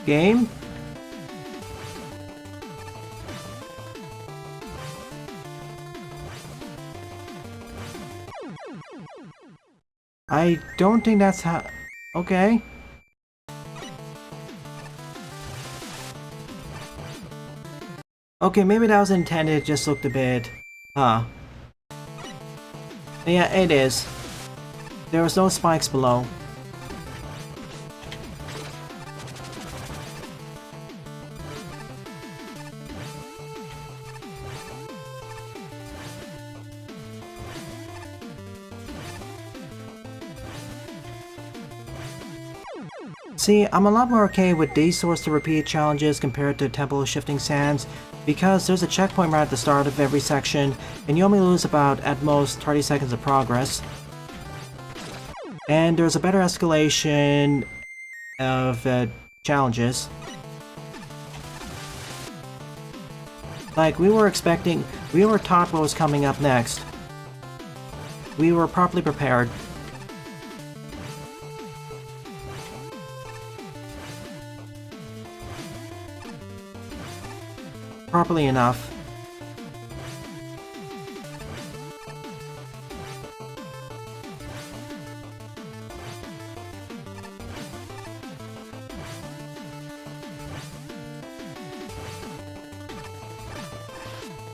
Game? I don't think that's how... Okay. Okay, maybe that was intended, it just looked a bit... Huh. Yeah, it is. There was no spikes below. See, I'm a lot more okay with these sorts of repeat challenges compared to Temple of Shifting Sands, because there's a checkpoint right at the start of every section, and you only lose about, at most, 30 seconds of progress. And there's a better escalation of challenges. Like, we were taught what was coming up next. We were properly prepared. Properly enough.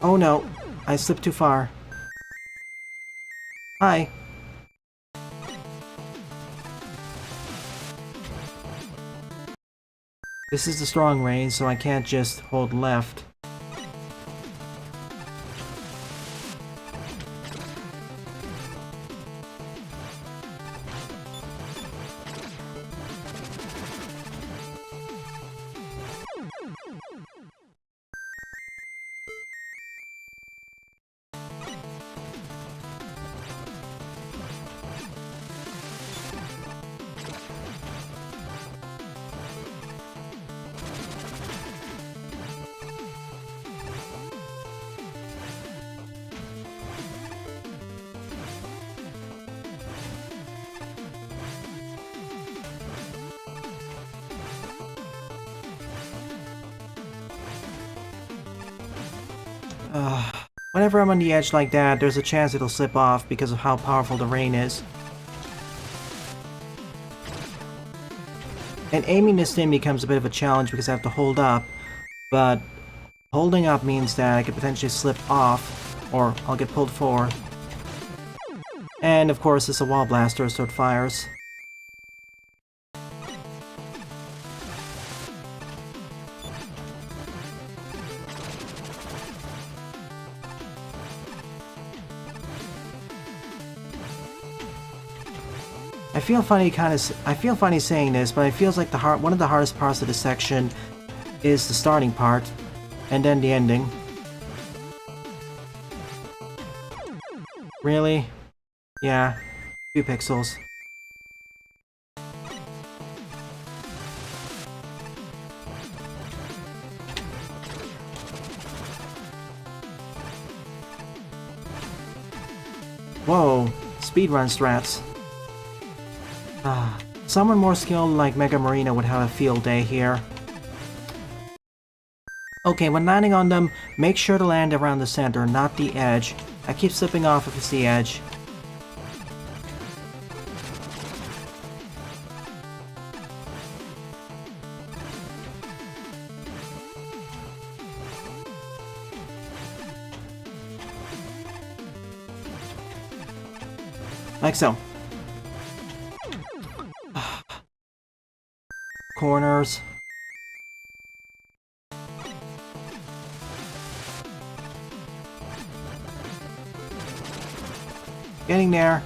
Oh no, I slipped too far. Hi. This is the strong range, so I can't just hold left. Whenever I'm on the edge like that, there's a chance it'll slip off because of how powerful the rain is. And aiming this thing becomes a bit of a challenge because I have to hold up, but holding up means that I could potentially slip off, or I'll get pulled forward. And of course it's a wall blaster, so it fires. I feel funny saying this, but it feels like one of the hardest parts of the section is the starting part, and then the ending. Really? Yeah, few pixels. Whoa, speedrun strats. Someone more skilled like Mega Marina would have a field day here. Okay, when landing on them, make sure to land around the center, not the edge. I keep slipping off if it's the edge. Like so. Corners. Getting there.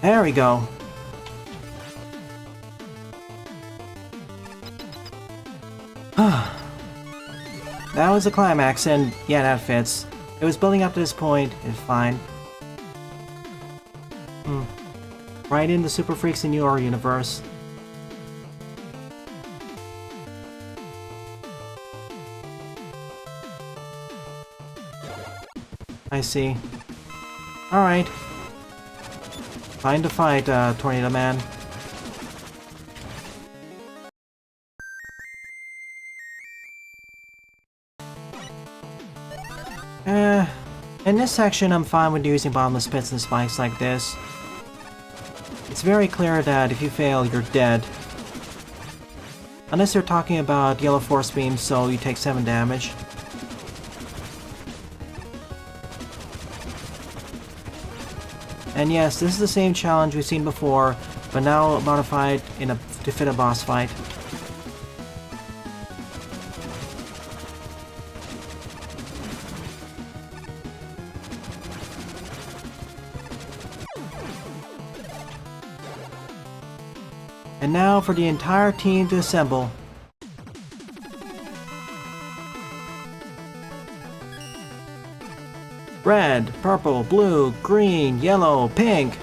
There we go. That was the climax, and yeah, that fits. It was building up to this point, it's fine. Right in the Super Freaks in your universe. I see. Alright. Time to fight, Tornado Man. In this section, I'm fine with using bottomless pits and spikes like this. It's very clear that if you fail, you're dead. Unless you're talking about yellow force beams, so you take 7 damage. And yes, this is the same challenge we've seen before, but now modified to fit a boss fight. And now for the entire team to assemble. Red, purple, blue, green, yellow, pink.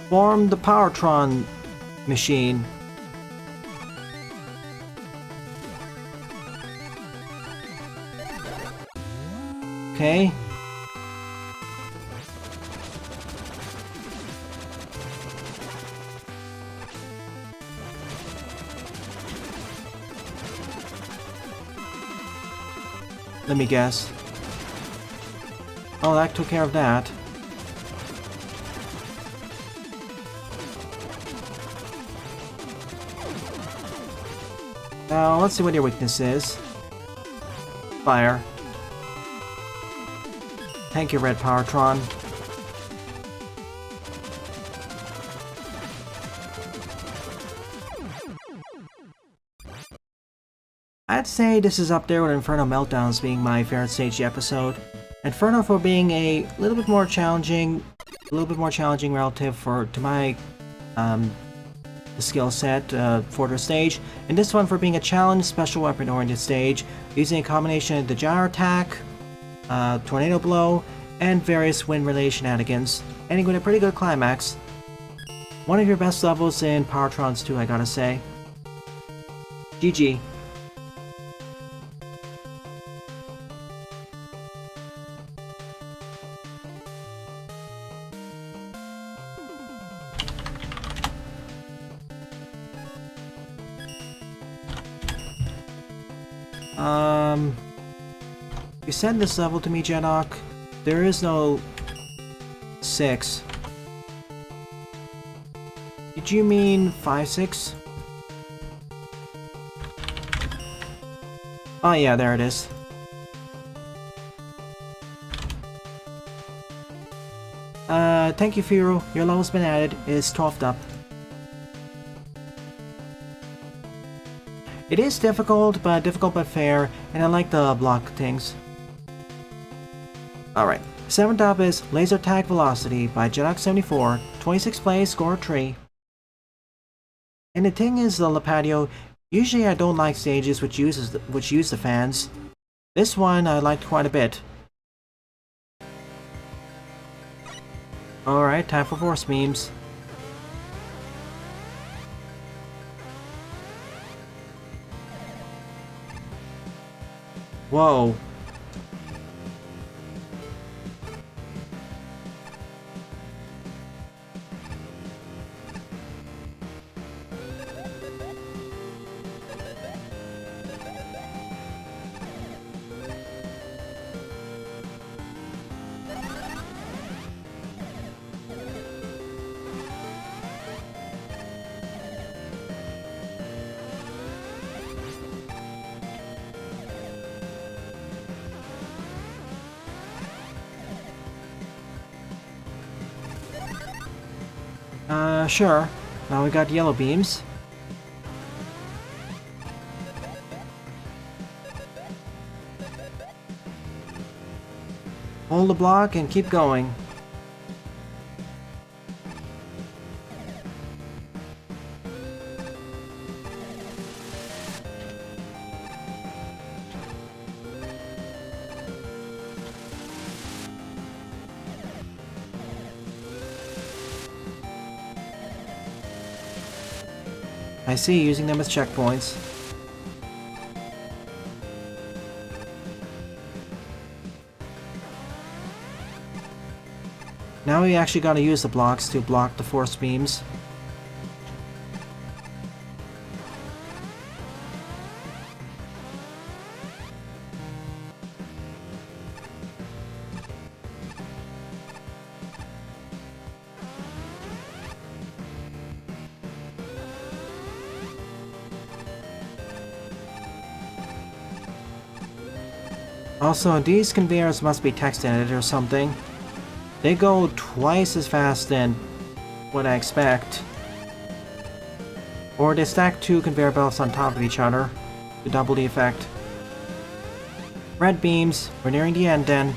Form the Powertron machine. Okay. Let me guess. Oh, that took care of that. Now, let's see what your weakness is. Fire. Thank you, Red Powertron. I'd say this is up there with Inferno Meltdowns being my favorite stage episode. Inferno for being a little bit more challenging relative to my skill set for the stage, and this one for being a challenge special weapon oriented stage using a combination of the gyro attack, tornado blow, and various wind related shenanigans, ending with a pretty good climax. One of your best levels in Powertrons 2, I gotta say. GG. You said this level to me, Jedok. There is no 6. Did you mean 5, 6? Oh yeah, there it is. Thank you, Firu. Your level's been added. It's 12th up. It is difficult but fair, and I like the block things. Alright, 7th up is Laser Tag Velocity by Jedok74, 26th place, score 3. And the thing is, the Patio, usually I don't like stages which use the fans. This one I liked quite a bit. Alright, time for force beams. Whoa. Sure. Now we got yellow beams. Hold the block and keep going. I see, using them as checkpoints. Now we actually gotta use the blocks to block the force beams. Also, these conveyors must be text edited or something. They go twice as fast than what I expect. Or they stack 2 conveyor belts on top of each other to double the effect. Red beams, we're nearing the end then.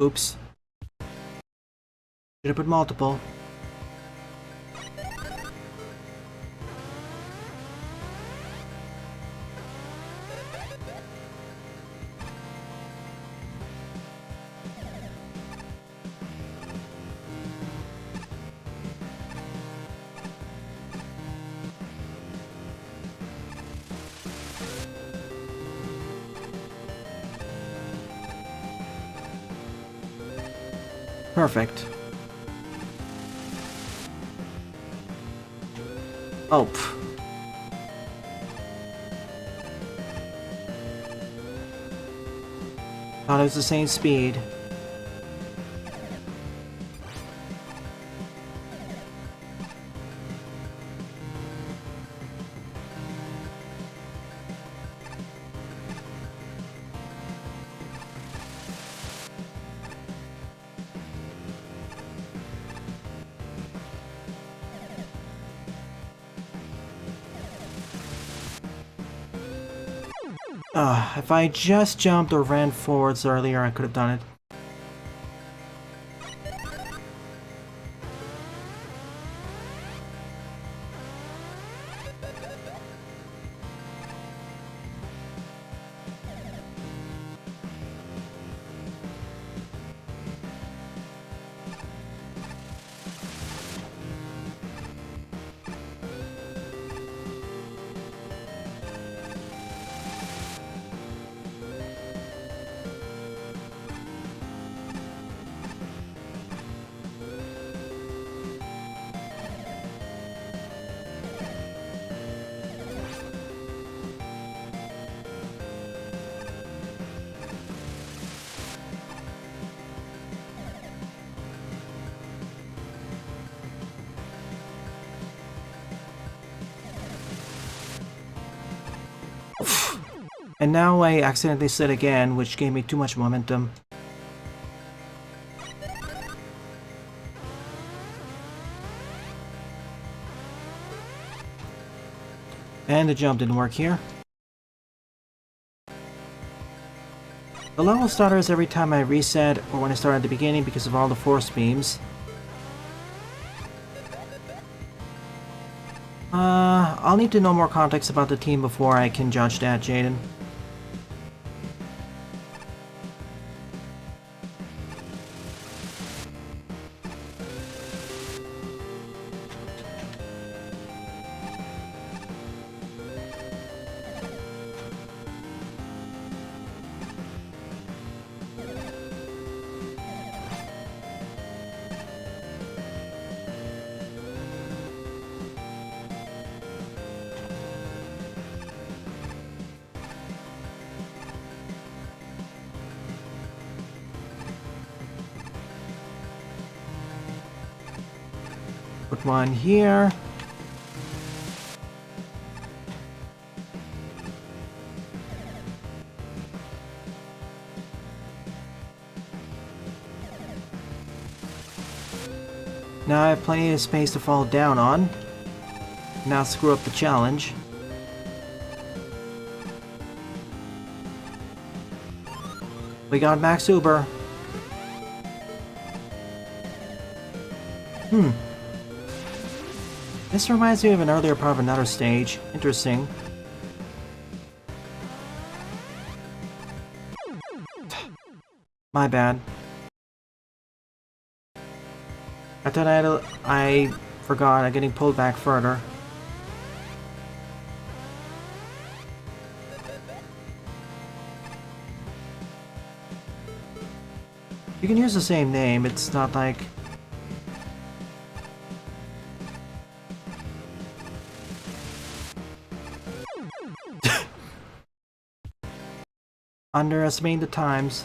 Oops. Should have put multiple. Perfect. Oh, pff. Thought it was the same speed. If I just jumped or ran forwards earlier, I could have done it. And now I accidentally slid again, which gave me too much momentum. And the jump didn't work here. The level stutters every time I reset or when I start at the beginning because of all the force beams. I'll need to know more context about the team before I can judge that, Jaden. Put one here. Now I have plenty of space to fall down on. Now screw up the challenge. We got Max Uber. This reminds me of an earlier part of another stage. Interesting. My bad. I thought I forgot I'm getting pulled back further. You can use the same name, it's not like... Underestimating the times.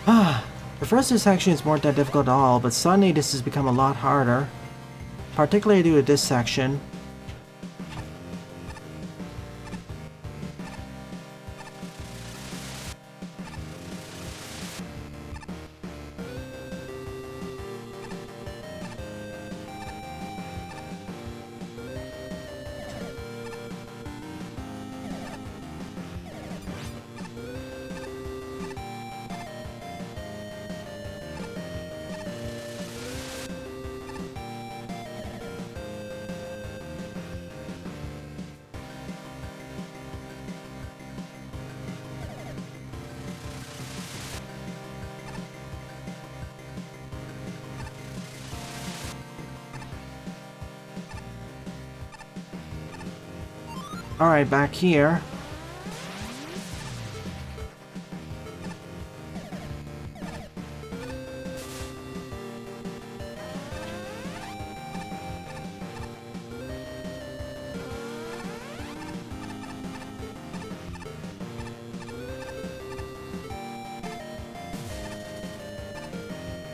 The first two sections weren't that difficult at all, but suddenly this has become a lot harder. Particularly due to this section. Alright, back here.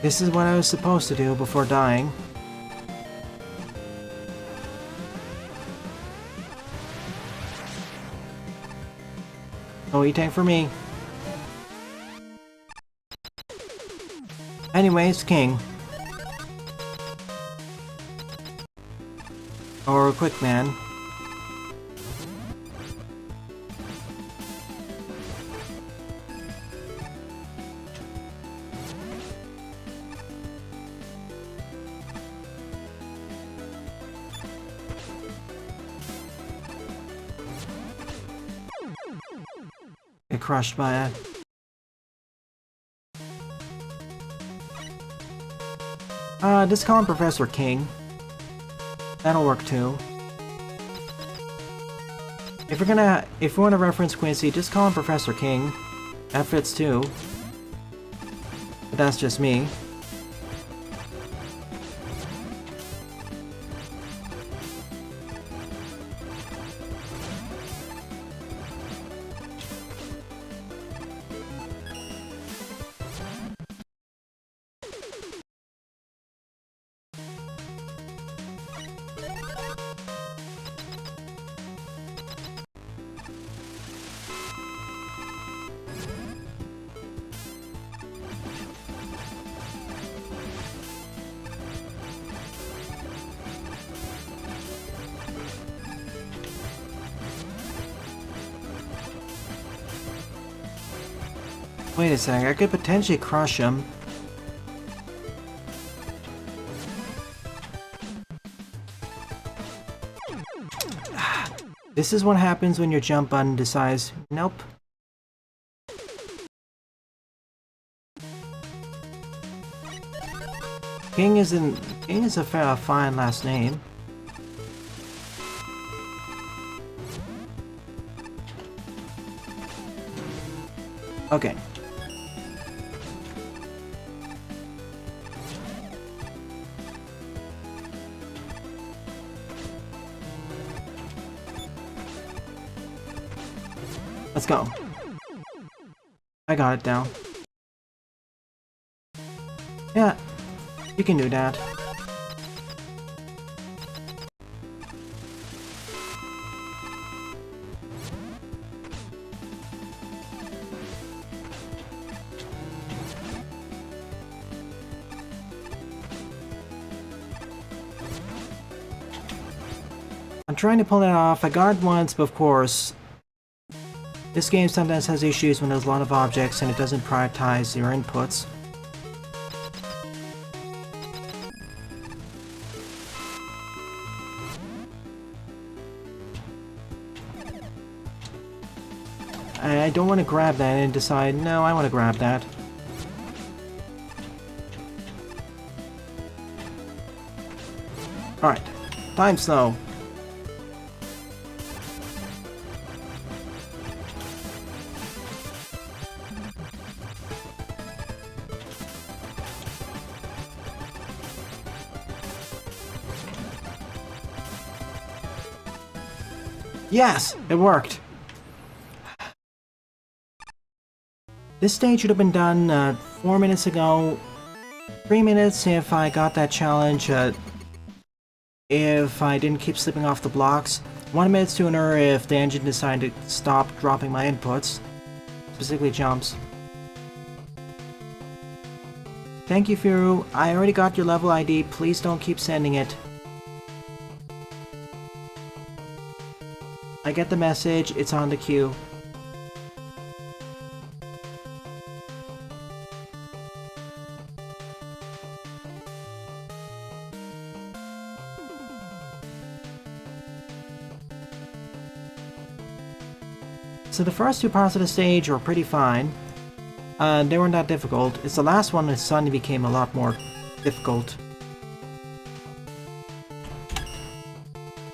This is what I was supposed to do before dying. No E-Tank for me. Anyways, King. Or Quick Man. Get crushed by it. Just call him Professor King. That'll work too. If you want to reference Quincy, just call him Professor King. That fits too. But that's just me. Wait a sec, I could potentially crush him. This is what happens when your jump button decides, nope. King is a fine last name. Okay. Let's go. I got it down. Yeah, you can do that. I'm trying to pull it off. I got it once, but of course, this game sometimes has issues when there's a lot of objects and it doesn't prioritize your inputs. I don't want to grab that and decide, no, I want to grab that. Alright, time slow. Yes, it worked. This stage should have been done 4 minutes ago. 3 minutes if I got that challenge, if I didn't keep slipping off the blocks. 1 minute sooner if the engine decided to stop dropping my inputs, specifically jumps. Thank you, Firu. I already got your level ID. Please don't keep sending it. I get the message. It's on the queue. So the first two parts of the stage were pretty fine. They weren't that difficult. It's the last one that suddenly became a lot more difficult.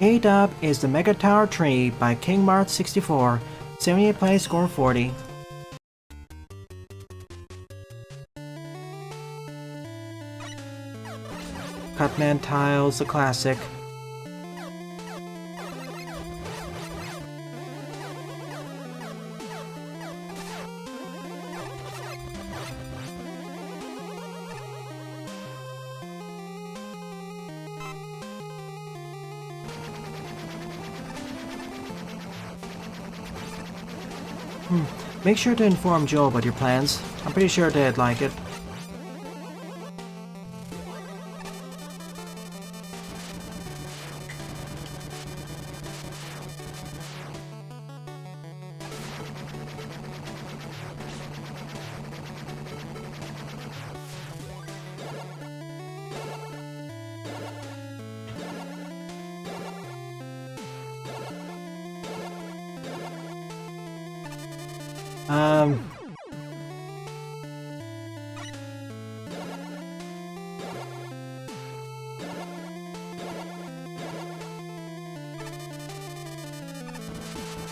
A-Dub is the Mega Tower Tree by King Mart 64. 78 plays, score 40. Cutman Tiles, a classic. Make sure to inform Joe about your plans. I'm pretty sure they'd like it.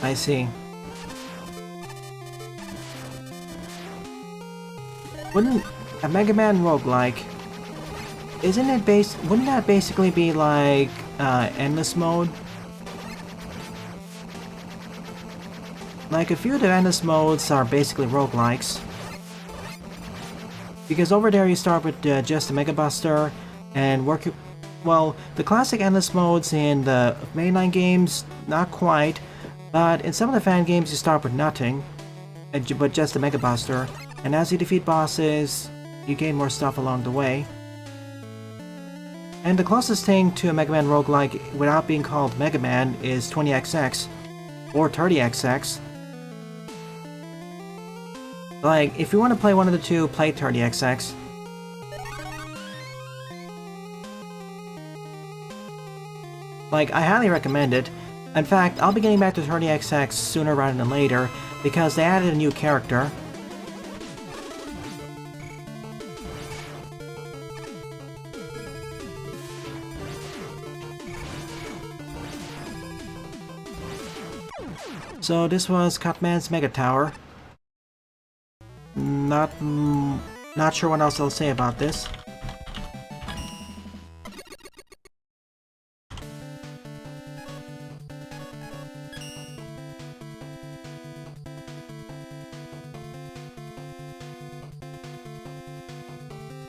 I see. Wouldn't a Mega Man roguelike, wouldn't that basically be like endless mode? Like a few of the endless modes are basically roguelikes. Because over there you start with just the Mega Buster and work your... Well, the classic endless modes in the mainline games, not quite. But in some of the fan games you start with nothing, but just the Mega Buster, and as you defeat bosses, you gain more stuff along the way. And the closest thing to a Mega Man roguelike without being called Mega Man is 20XX, or 30XX. Like, if you want to play one of the two, play 30XX. Like, I highly recommend it. In fact, I'll be getting back to 30XX sooner rather than later, because they added a new character. So this was Cutman's Mega Tower. Not sure what else I'll say about this.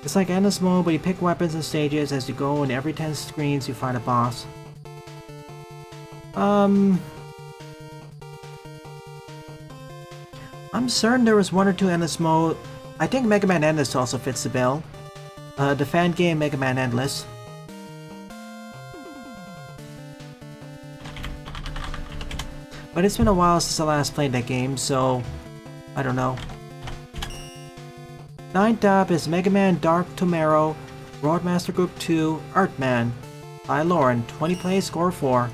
It's like endless mode, but you pick weapons and stages as you go, and every 10 screens you fight a boss. I'm certain there was one or two endless mode. I think Mega Man Endless also fits the bill. The fan game Mega Man Endless. But it's been a while since I last played that game, so I don't know. Ninth up is Mega Man Dark Tomorrow, Roadmaster Group 2, Earthman, by Lauren, 20 plays, score 4.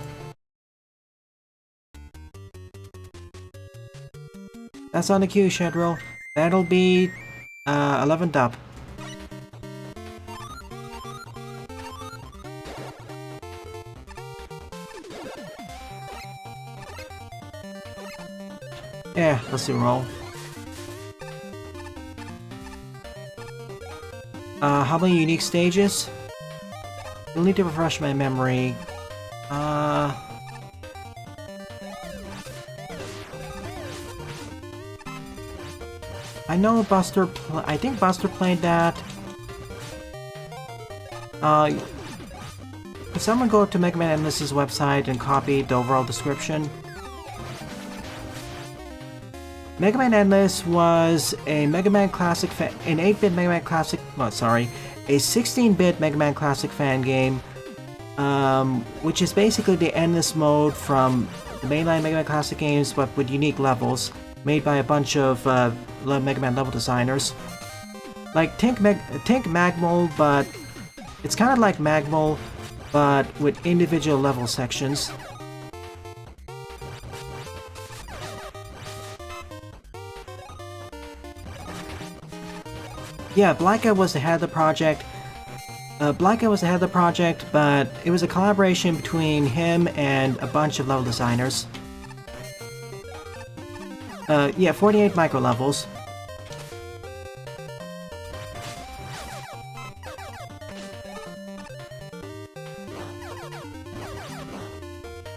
That's on the queue, Shedrill. That'll be 11th up. Yeah, let's do a roll. How many unique stages? You'll need to refresh my memory. I know Buster. I think Buster played that. Could someone go to Mega Man Endless's website and copy the overall description? Mega Man Endless was a Mega Man Classic an 8-bit Mega Man Classic. Well, sorry, a 16-bit Mega Man Classic fan game, which is basically the Endless mode from the mainline Mega Man Classic games, but with unique levels, made by a bunch of Mega Man level designers. Like think Magmol, but it's kind of like Magmol, but with individual level sections. Yeah, Blanca was the head of the project. But it was a collaboration between him and a bunch of level designers. Yeah, 48 micro levels.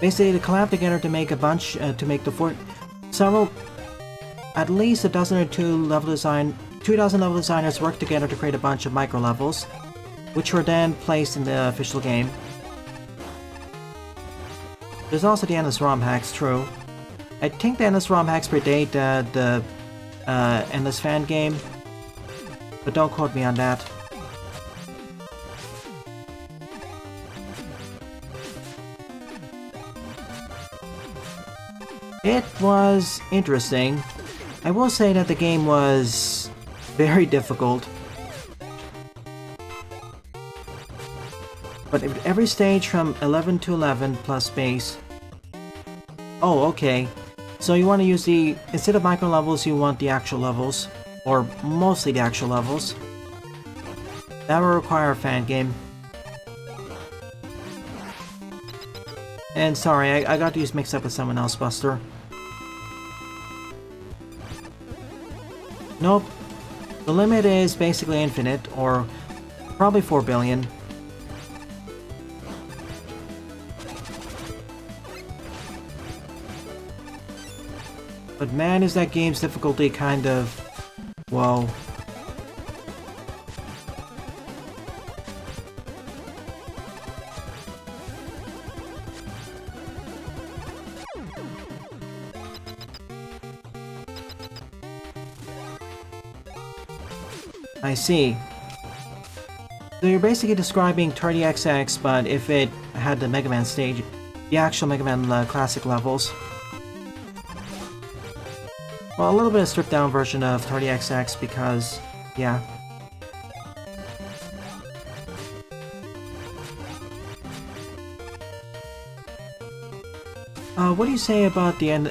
Basically, they collab together to make a bunch, at least a dozen or two dozen level designers worked together to create a bunch of micro levels, which were then placed in the official game. There's also the Endless ROM hacks, true. I think the Endless ROM hacks predate the Endless fan game, but don't quote me on that. It was interesting. I will say that the game was very difficult. But every stage from 11 to 11 plus base. Oh, okay. So you want to use instead of micro levels, you want the actual levels. Or mostly the actual levels. That will require a fan game. And sorry, I got these mixed up with someone else, Buster. Nope. The limit is basically infinite, or probably 4 billion. But man, is that game's difficulty kind of... whoa. I see. So you're basically describing 30XX, but if it had the Mega Man stage, the actual Mega Man classic levels. Well, a little bit of stripped down version of 30XX because, yeah. What do you say about the end?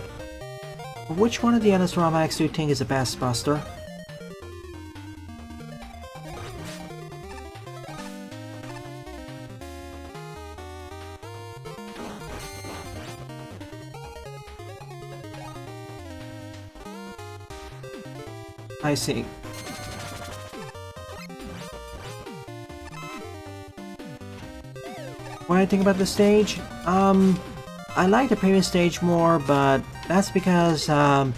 Which one of the Endless ROM hacks do you think is the best, Buster? I see. What do I think about the stage? I like the previous stage more, but that's because, I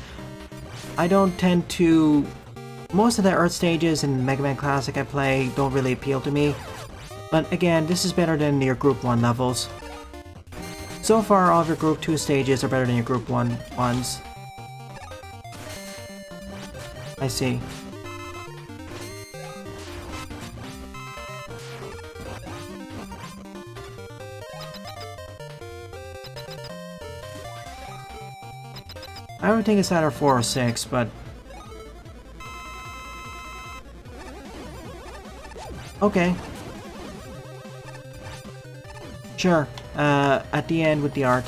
don't tend to... Most of the Earth stages in Mega Man Classic I play don't really appeal to me. But again, this is better than your Group 1 levels. So far, all of your Group 2 stages are better than your Group 1 ones. I see. I don't think it's either 4 or 6, but... okay. Sure, at the end with the art.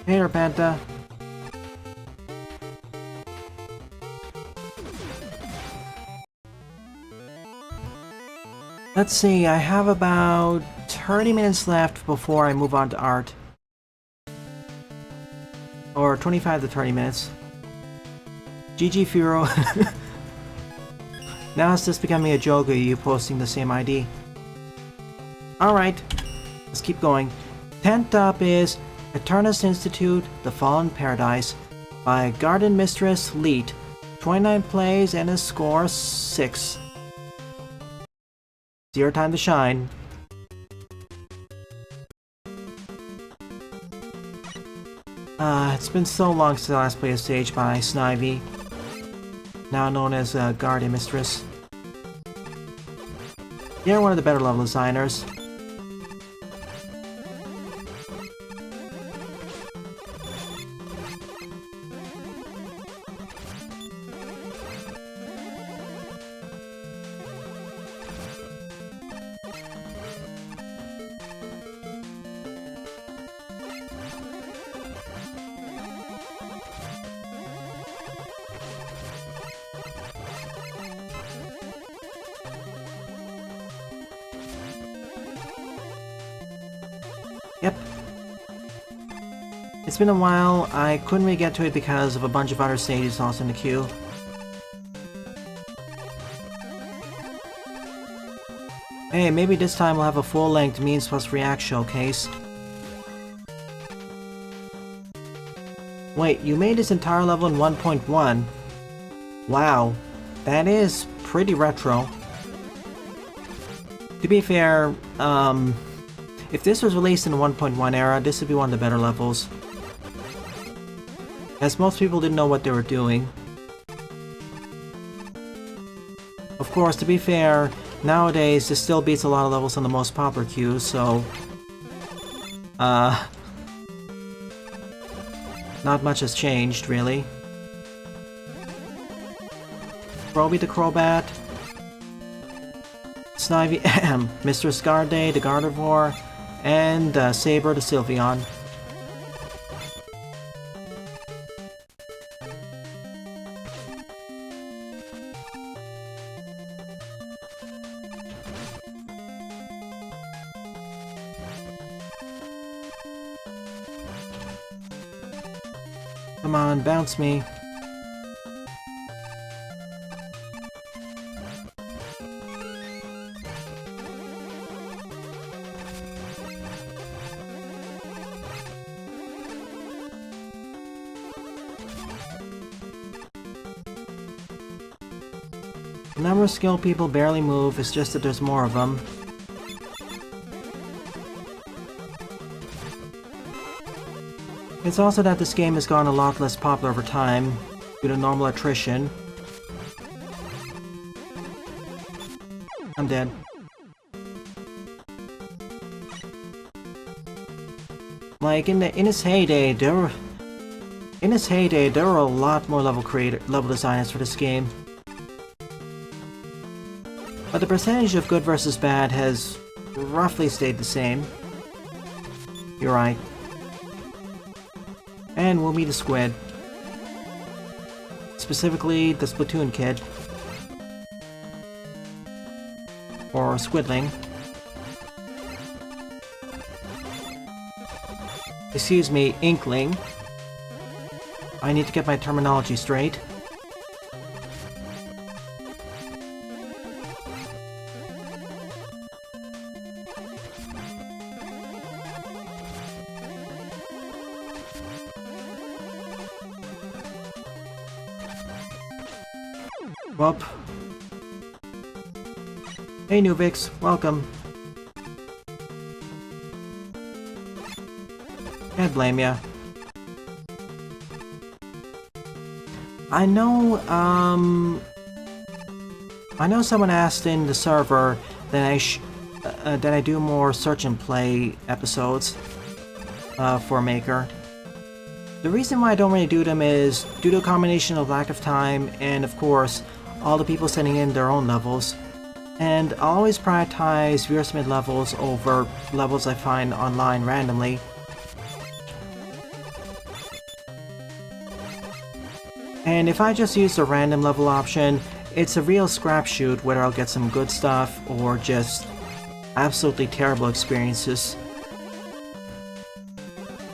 Hey there, Panta. Let's see, I have about 30 minutes left before I move on to art. Or 25 to 30 minutes. GG Furo. Now it's just becoming a joke of you posting the same ID. Alright, let's keep going. 10th up is Eternus Institute, The Fallen Paradise by Garden Mistress Leet. 29 plays and a score 6. It's your time to shine. It's been so long since I last played a stage by Snivy, now known as Guardian Mistress. You're one of the better level designers. Yep. It's been a while. I couldn't really get to it because of a bunch of other stages also in the queue. Hey, maybe this time we'll have a full-length Means plus React showcase. Wait, you made this entire level in 1.1? Wow, that is pretty retro. To be fair, if this was released in the 1.1 era, this would be one of the better levels. As most people didn't know what they were doing. Of course, to be fair, nowadays this still beats a lot of levels on the most popular queues, so... not much has changed, really. Croby the Crobat. Snivy, Mr. Scarday the Gardevoir. And Saber the Sylveon. Come on, bounce me. The number of skilled people barely move, it's just that there's more of them. It's also that this game has gone a lot less popular over time, due to normal attrition. I'm dead. Like, in its heyday, there were a lot more level designers for this game. But the percentage of good versus bad has roughly stayed the same. You're right. And we'll meet a squid. Specifically, the Splatoon kid. Or Squidling. Excuse me, Inkling. I need to get my terminology straight. Whoop. Hey Nuvix, welcome. Can't blame ya. I know someone asked in the server that I do more search and play episodes for Maker. The reason why I don't really do them is due to a combination of lack of time and, of course, all the people sending in their own levels. And I'll always prioritize viewer submit levels over levels I find online randomly. And if I just use the random level option, it's a real scrapshoot whether I'll get some good stuff or just absolutely terrible experiences.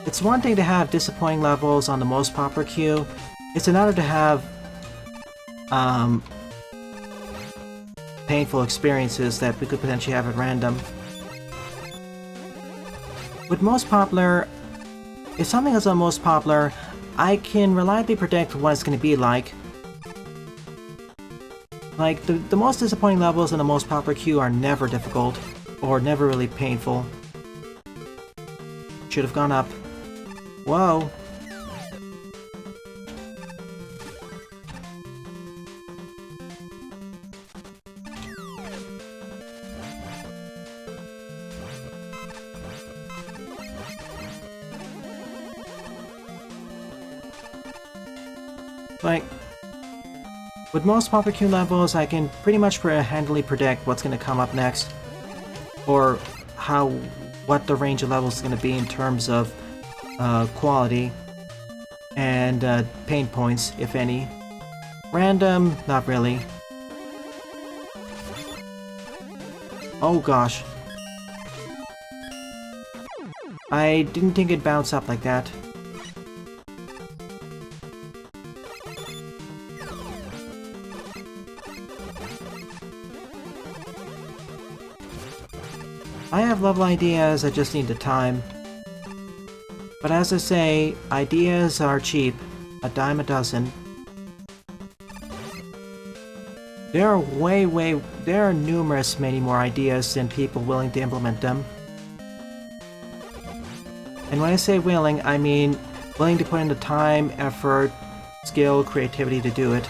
It's one thing to have disappointing levels on the most popular queue, it's another to have painful experiences that we could potentially have at random. With most popular, if something is on most popular, I can reliably predict what it's going to be like. Like, the most disappointing levels in the most popular queue are never difficult, or never really painful. Should have gone up. Whoa! Like, with most popular queue levels, I can pretty much handily predict what's going to come up next, or what the range of levels is going to be in terms of quality and pain points, if any. Random, not really. Oh gosh. I didn't think it'd bounce up like that. I have level ideas, I just need the time. But as I say, ideas are cheap, a dime a dozen. There are numerous many more ideas than people willing to implement them. And when I say willing, I mean willing to put in the time, effort, skill, creativity to do it.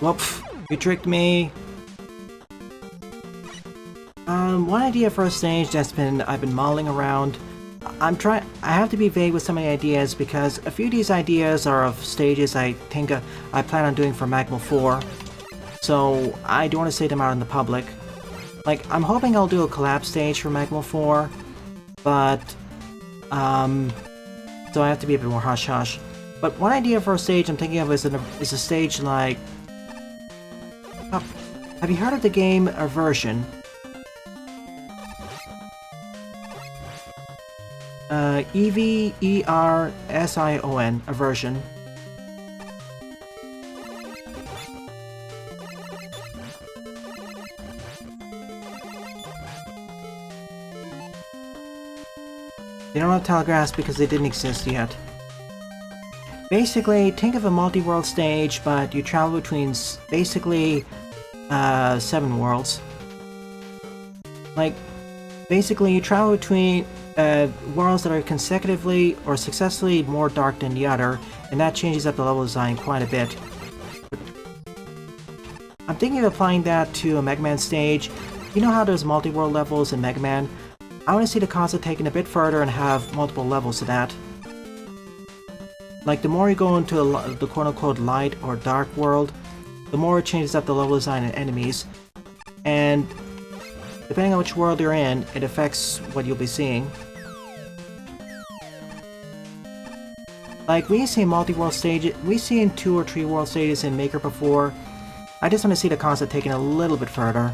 Whoop! You tricked me! One idea for a stage that's I've been mulling around. I have to be vague with some of the ideas because a few of these ideas are of stages I think I plan on doing for Magma 4. So I don't want to say them out in the public. Like, I'm hoping I'll do a collab stage for Magma 4, but so I have to be a bit more hush-hush. But one idea for a stage I'm thinking of is a stage like... have you heard of the game Aversion? E-V-E-R-S-I-O-N, Aversion. They don't have telegraphs because they didn't exist yet. Basically, think of a multi-world stage, but you travel between basically 7 worlds. Like, basically you travel between worlds that are consecutively or successively more dark than the other, and that changes up the level design quite a bit. I'm thinking of applying that to a Mega Man stage. You know how there's multi-world levels in Mega Man? I want to see the concept taken a bit further and have multiple levels to that. Like, the more you go into the quote-unquote light or dark world, the more it changes up the level design and enemies, and depending on which world you're in, it affects what you'll be seeing. Like, we've seen multi-world stages, we've seen 2 or 3 world stages in Maker before. I just want to see the concept taken a little bit further.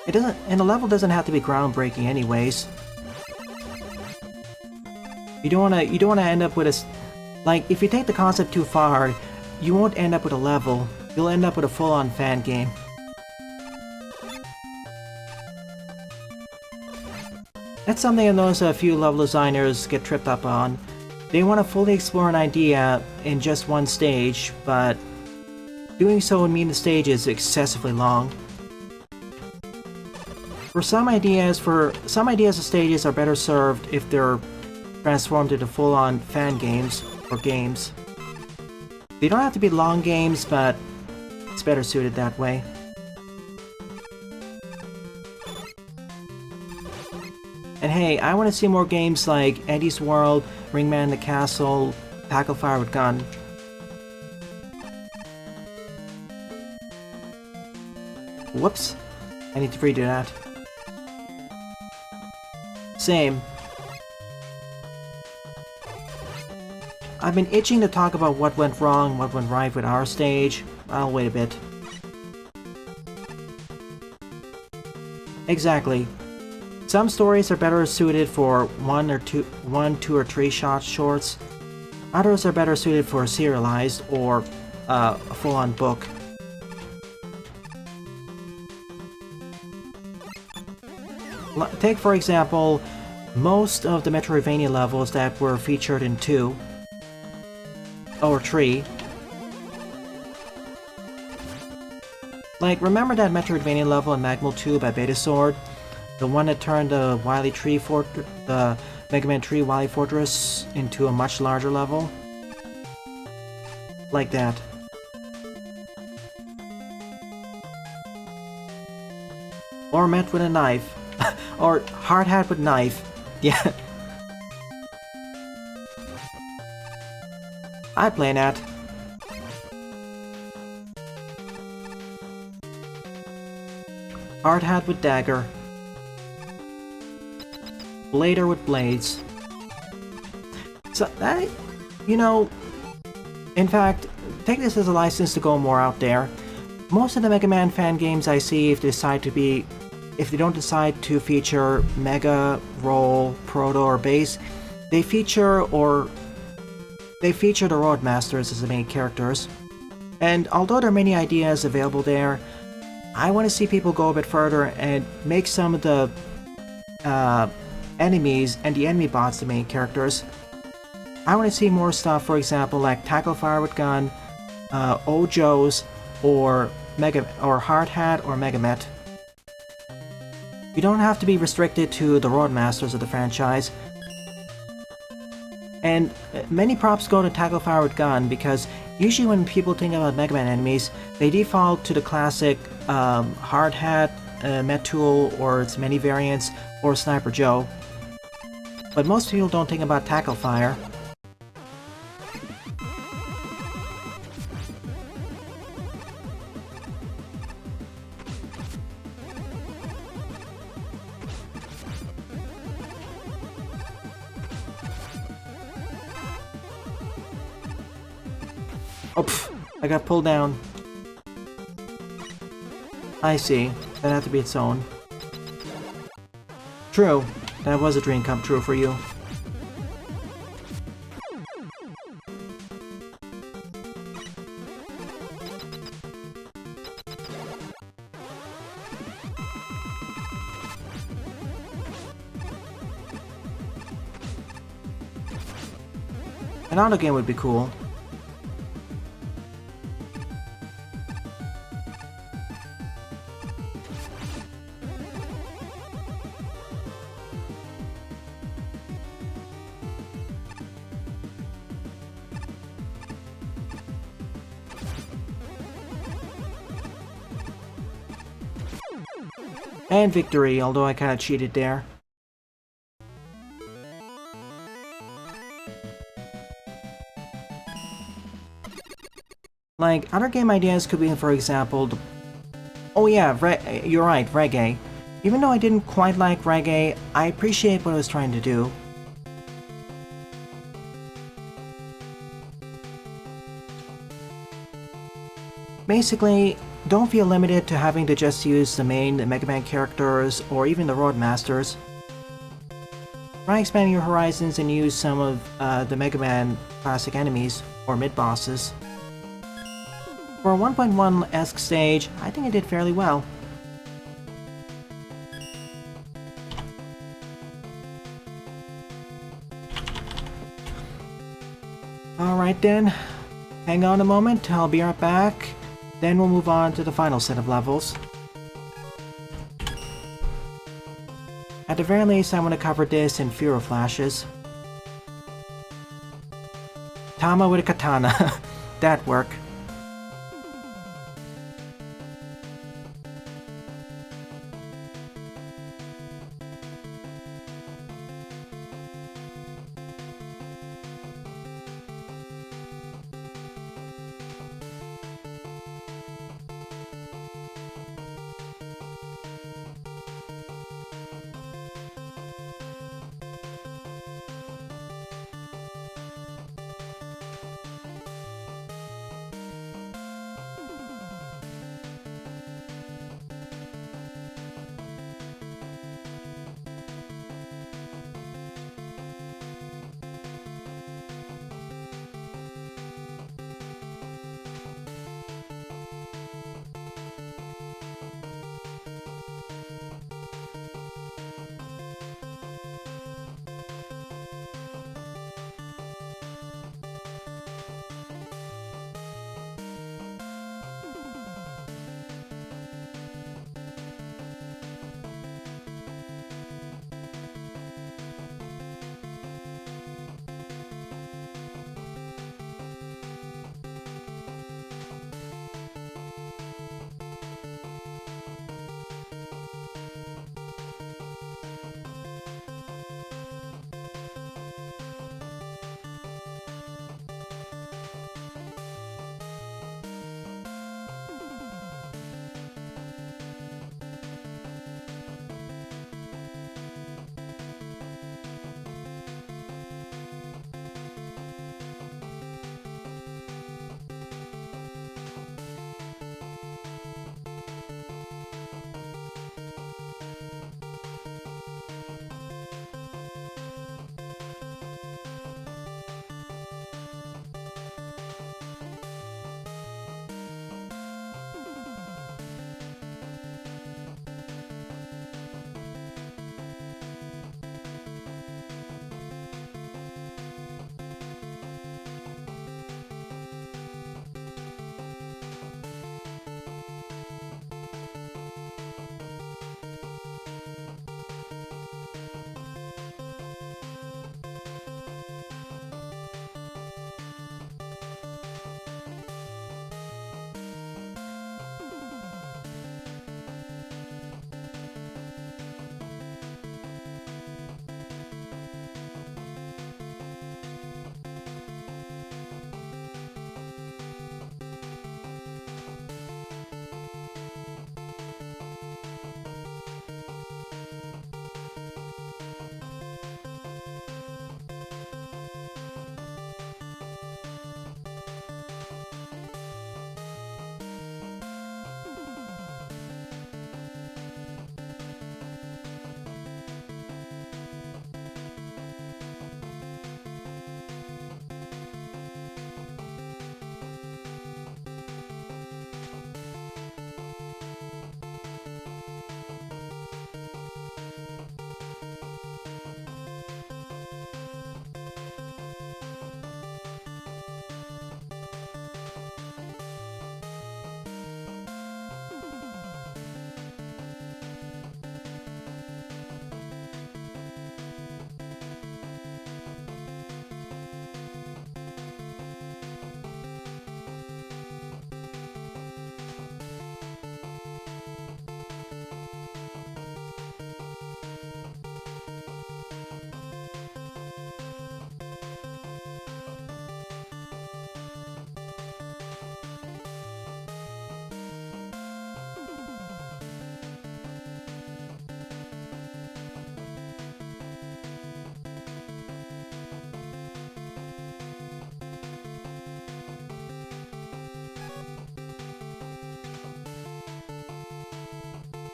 It doesn't, and the level doesn't have to be groundbreaking anyways. You don't wanna end up with a... Like, if you take the concept too far, you won't end up with a level. You'll end up with a full-on fan game. That's something I noticed a few level designers get tripped up on. They want to fully explore an idea in just one stage, but doing so would mean the stage is excessively long. For some ideas, the stages are better served if they're transformed into full-on fan games or games. They don't have to be long games, but it's better suited that way. And hey, I want to see more games like Eddie's World, Ringman in the Castle, Tackle Fire with Gun. Whoops. I need to redo that. Same. I've been itching to talk about what went wrong, what went right with our stage. I'll wait a bit. Exactly. Some stories are better suited for one, two, or three shot shorts. Others are better suited for serialized or a full-on book. Take, for example, most of the Metroidvania levels that were featured in 2 or 3. Like, remember that Metroidvania level in Magmal 2 by Beta Sword? The one that turned the Mega Man 3 Wily Fortress into a much larger level? Like that. Or met with a knife. Or hard hat with knife. Yeah. I'd play that. Hard hat with dagger. Blader with blades. So that, you know, in fact, take this as a license to go more out there. Most of the Mega Man fan games I see, if they don't decide to feature Mega, Roll, Proto, or Bass, they feature the Roadmasters as the main characters. And although there are many ideas available there, I want to see people go a bit further and make some of the enemies and the enemy bots the main characters. I want to see more stuff, for example, like Tackle Fire with Gun, Ojo's, or Hard Hat or Megamet. You don't have to be restricted to the Roadmasters of the franchise. And many props go to Tackle Fire with Gun because usually when people think about Mega Man enemies, they default to the classic Hard Hat, Met-Tool, or its many variants, or Sniper Joe. But most people don't think about Tackle Fire. Oh, pff, I got pulled down. I see. That had to be its own. True. That was a dream come true for you. An auto game would be cool. And victory, although I kinda cheated there. Like, other game ideas could be, for example, oh yeah, you're right, Reggae. Even though I didn't quite like Reggae, I appreciate what it was trying to do. Basically, don't feel limited to having to just use the main Mega Man characters or even the Roadmasters. Try expanding your horizons and use some of the Mega Man classic enemies or mid-bosses. For a 1.1-esque stage, I think it did fairly well. Alright then, hang on a moment, I'll be right back. Then we'll move on to the final set of levels. At the very least, I want to cover this in fewer flashes. Tama with a katana. That'd work.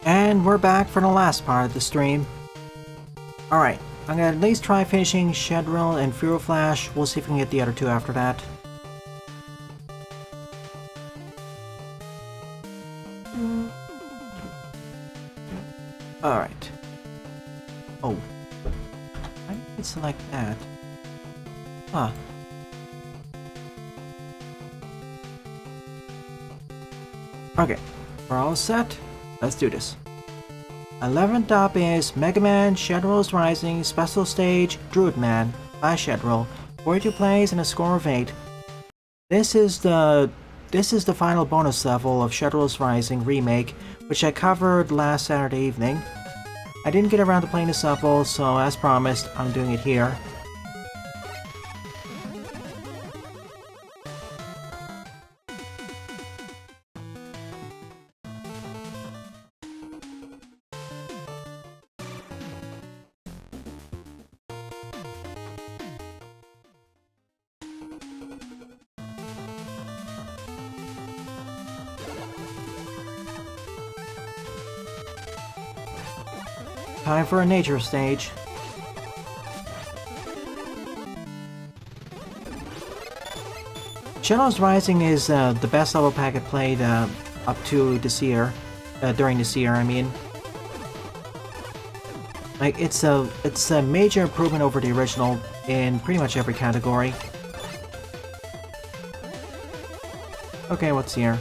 And we're back for the last part of the stream. Alright, I'm gonna at least try finishing Shedrill and Furo Flash. We'll see if we can get the other two after that. Alright. Oh. Why did I select that? Huh. Okay, we're all set. Let's do this. 11th up is Mega Man Shadow's Rising Special Stage Druid Man by Shadroll. 42 plays and a score of 8. This is the final bonus level of Shadow's Rising Remake, which I covered last Saturday evening. I didn't get around to playing this level, so as promised, I'm doing it here. Time for a nature stage. Shadow's Rising is the best level pack I played up to this year, during this year, I mean. Like, it's a major improvement over the original in pretty much every category. Okay, what's here?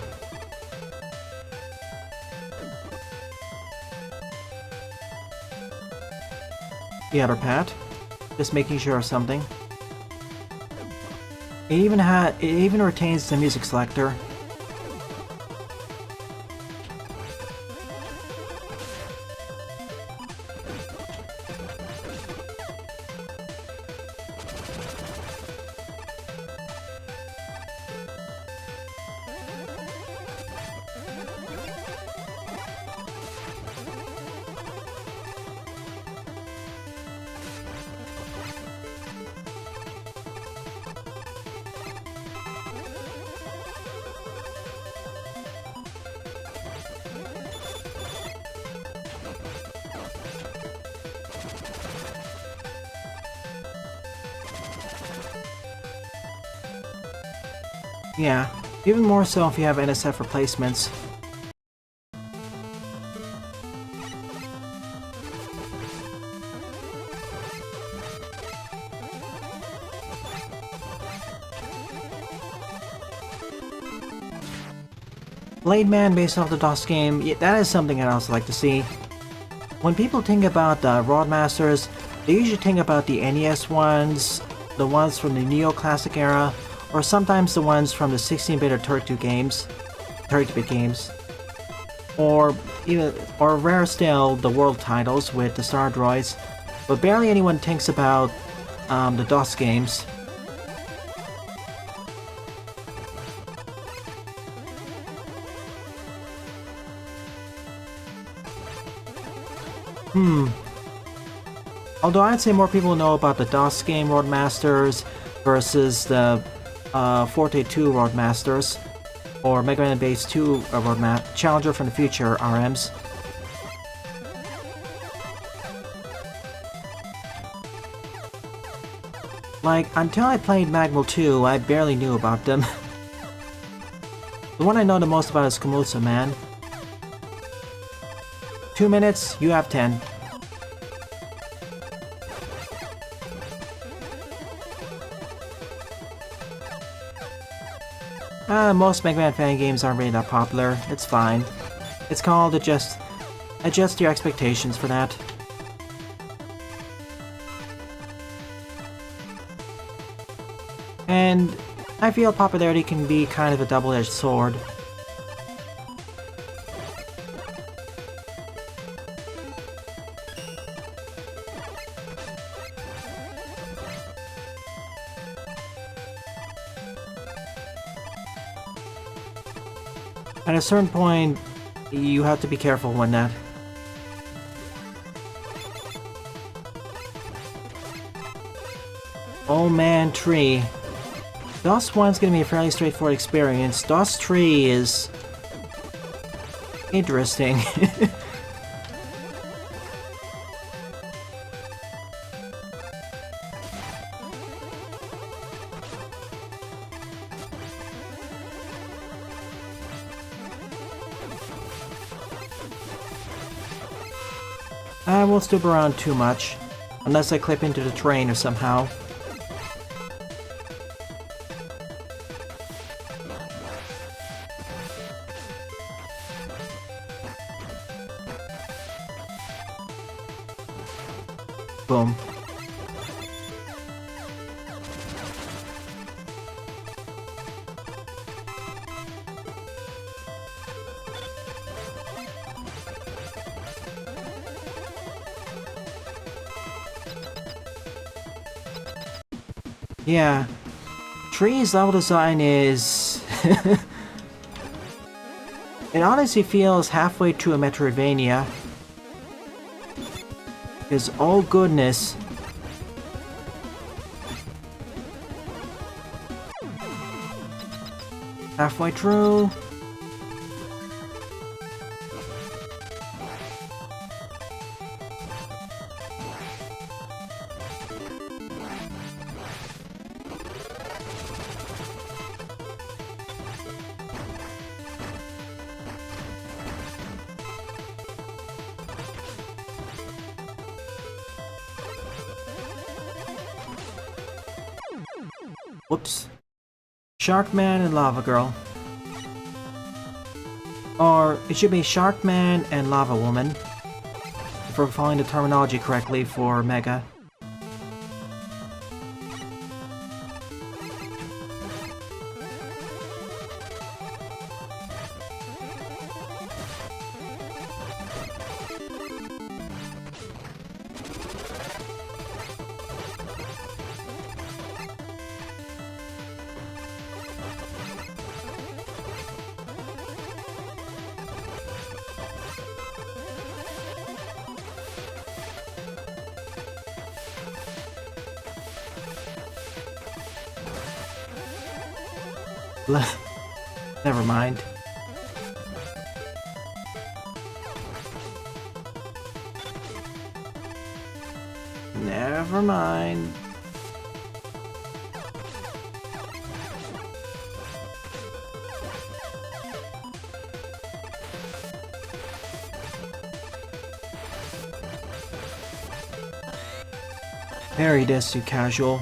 The other pad. Just making sure of something. It even retains the music selector. Yeah, even more so if you have NSF replacements. Blade Man based off the DOS game, yeah, that is something I'd also like to see. When people think about the Roadmasters, they usually think about the NES ones, the ones from the Neo Classic era, or sometimes the ones from the 16-bit or 32-bit games. Or rare still, the world titles with the Star Droids, but barely anyone thinks about the DOS games. Although I'd say more people know about the DOS game Roadmasters versus the Forte 2 Roadmasters, or Mega Man Base 2 Challenger from the Future RMs. Like, until I played Magmal 2, I barely knew about them. The one I know the most about is Kamutsu Man. 2 minutes, you have 10. Most Mega Man fan games aren't really that popular. It's fine. It's called adjust your expectations for that. And I feel popularity can be kind of a double-edged sword. At a certain point, you have to be careful when that. Oh man, Tree. DOS 1's gonna be a fairly straightforward experience. DOS 3 is interesting. I won't stoop around too much, unless I clip into the terrain or somehow. Boom. Yeah. Tree's level design is... It honestly feels halfway to a Metroidvania. Because, oh goodness. Halfway through. Whoops. Sharkman and Lava Girl. Or, it should be Sharkman and Lava Woman. If we're following the terminology correctly for Mega. Never mind. Never mind. Parry this, you casual.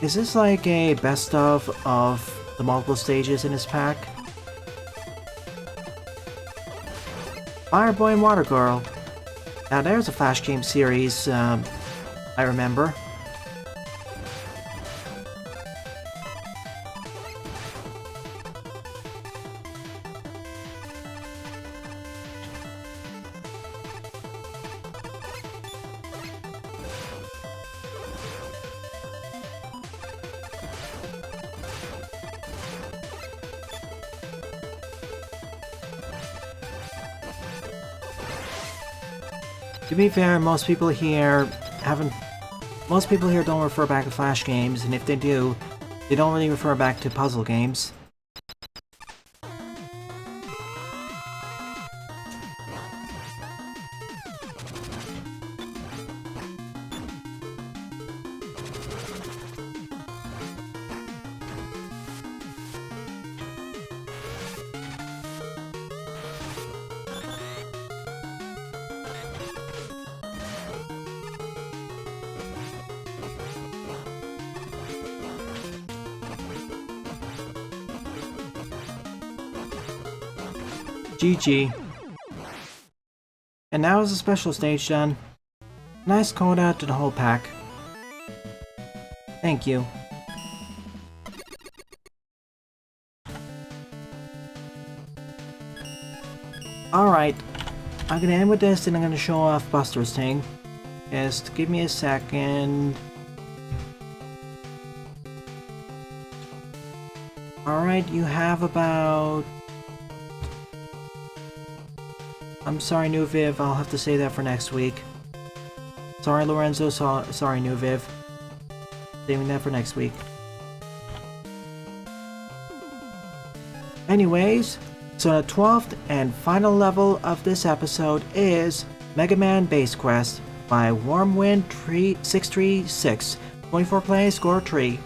Is this like a best of the multiple stages in this pack? Fire Boy and Water Girl. Now there's a Flash game series, I remember. To be fair, most people here don't refer back to Flash games, and if they do, they don't really refer back to puzzle games. GG. And now is the special stage done. Nice coda to the whole pack. Thank you. Alright, I'm gonna end with this and I'm gonna show off Buster's thing. Just give me a second. Alright, you have about... I'm sorry, New Viv, I'll have to say that for next week. Sorry, Lorenzo, sorry, New Viv. Saving that for next week. Anyways, so the 12th and final level of this episode is Mega Man Base Quest by Warmwind 636. 24 play, score 3.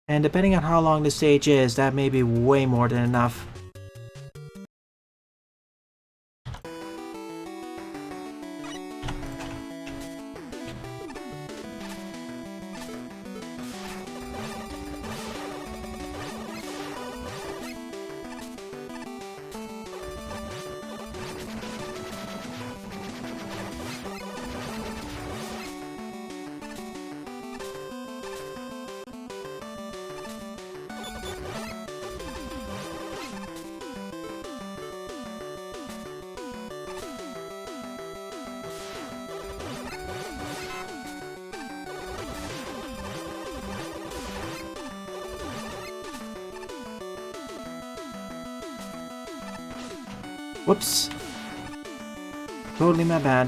And depending on how long the stage is, that may be way more than enough. Whoops. Totally my bad.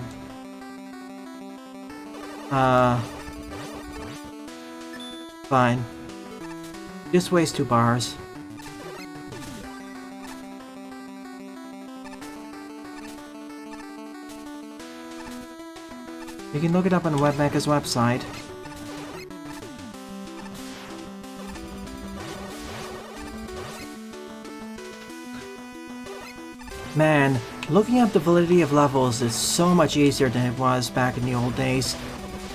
Fine. Just waste 2 bars. You can look it up on Webmecha's website. Man, looking up the validity of levels is so much easier than it was back in the old days.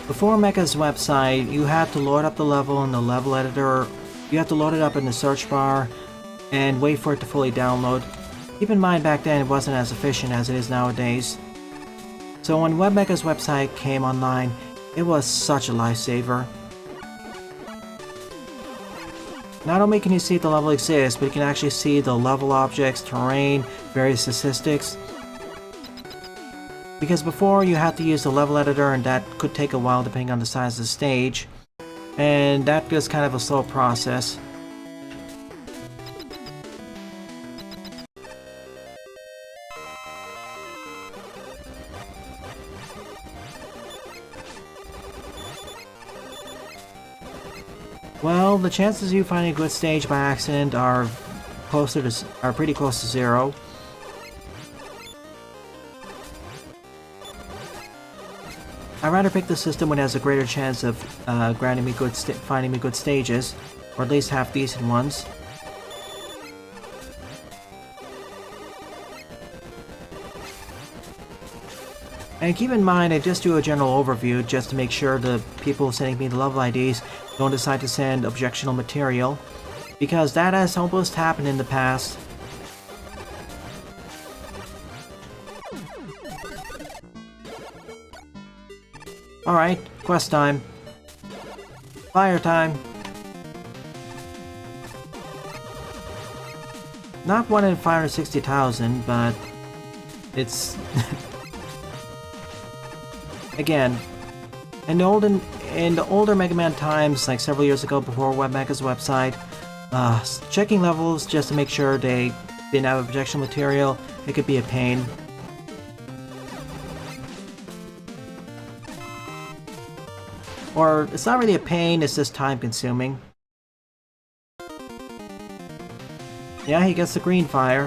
Before Mecha's website, you had to load up the level in the level editor, you had to load it up in the search bar, and wait for it to fully download. Keep in mind back then it wasn't as efficient as it is nowadays. So when Webmecha's website came online, it was such a lifesaver. Not only can you see if the level exists, but you can actually see the level objects, terrain, various statistics. Because before you had to use the level editor, and that could take a while depending on the size of the stage. And that was kind of a slow process. Well, the chances of you finding a good stage by accident are pretty close to 0. I'd rather pick the system when it has a greater chance of finding me good stages, or at least half decent ones. And keep in mind, I just do a general overview just to make sure the people sending me the level IDs don't decide to send objectionable material, because that has almost happened in the past. Alright, quest time. Fire time. Not 1 in 560,000, but it's... Again, in the older Mega Man times, like several years ago before Webmecha's website, checking levels just to make sure they didn't have objectionable material, it could be a pain. Or, it's not really a pain, it's just time consuming. Yeah, he gets the green fire.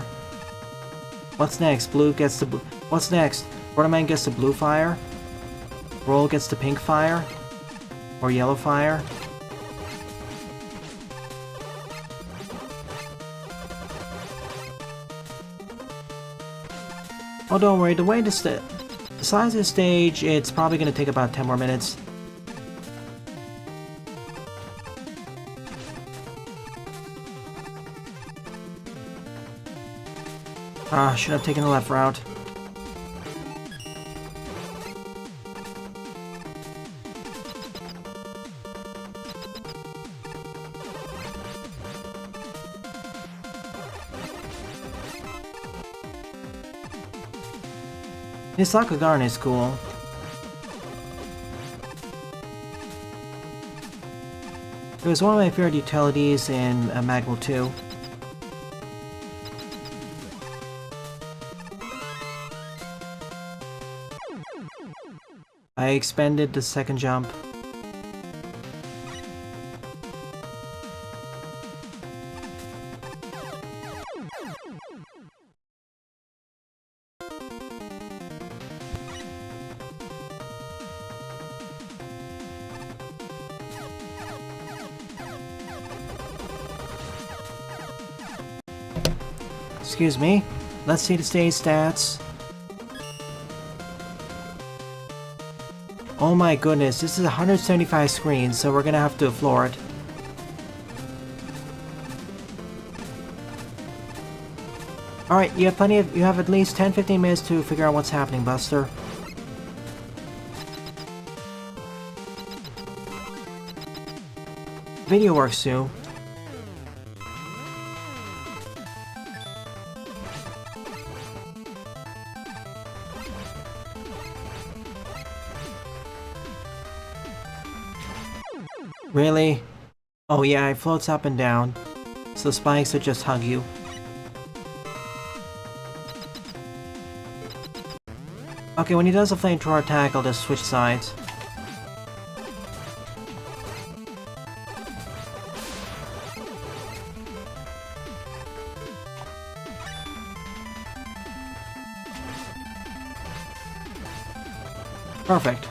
What's next? Blue gets the blue. What's next? Borderman gets the blue fire? Roll gets the pink fire? Or yellow fire? Oh, don't worry, the size of the stage, it's probably going to take about 10 more minutes. Should have taken the left route. This Sakugarne is cool. It was one of my favorite utilities in Magwell 2. I expended the second jump. Excuse me. Let's see the stage stats. Oh my goodness, this is 175 screens, so we're gonna have to floor it. Alright, you have at least 10-15 minutes to figure out what's happening, Buster. Video works too. Really? Oh yeah, it floats up and down, so spikes will just hug you. Okay, when he does a flamethrower attack, I'll just switch sides. Perfect.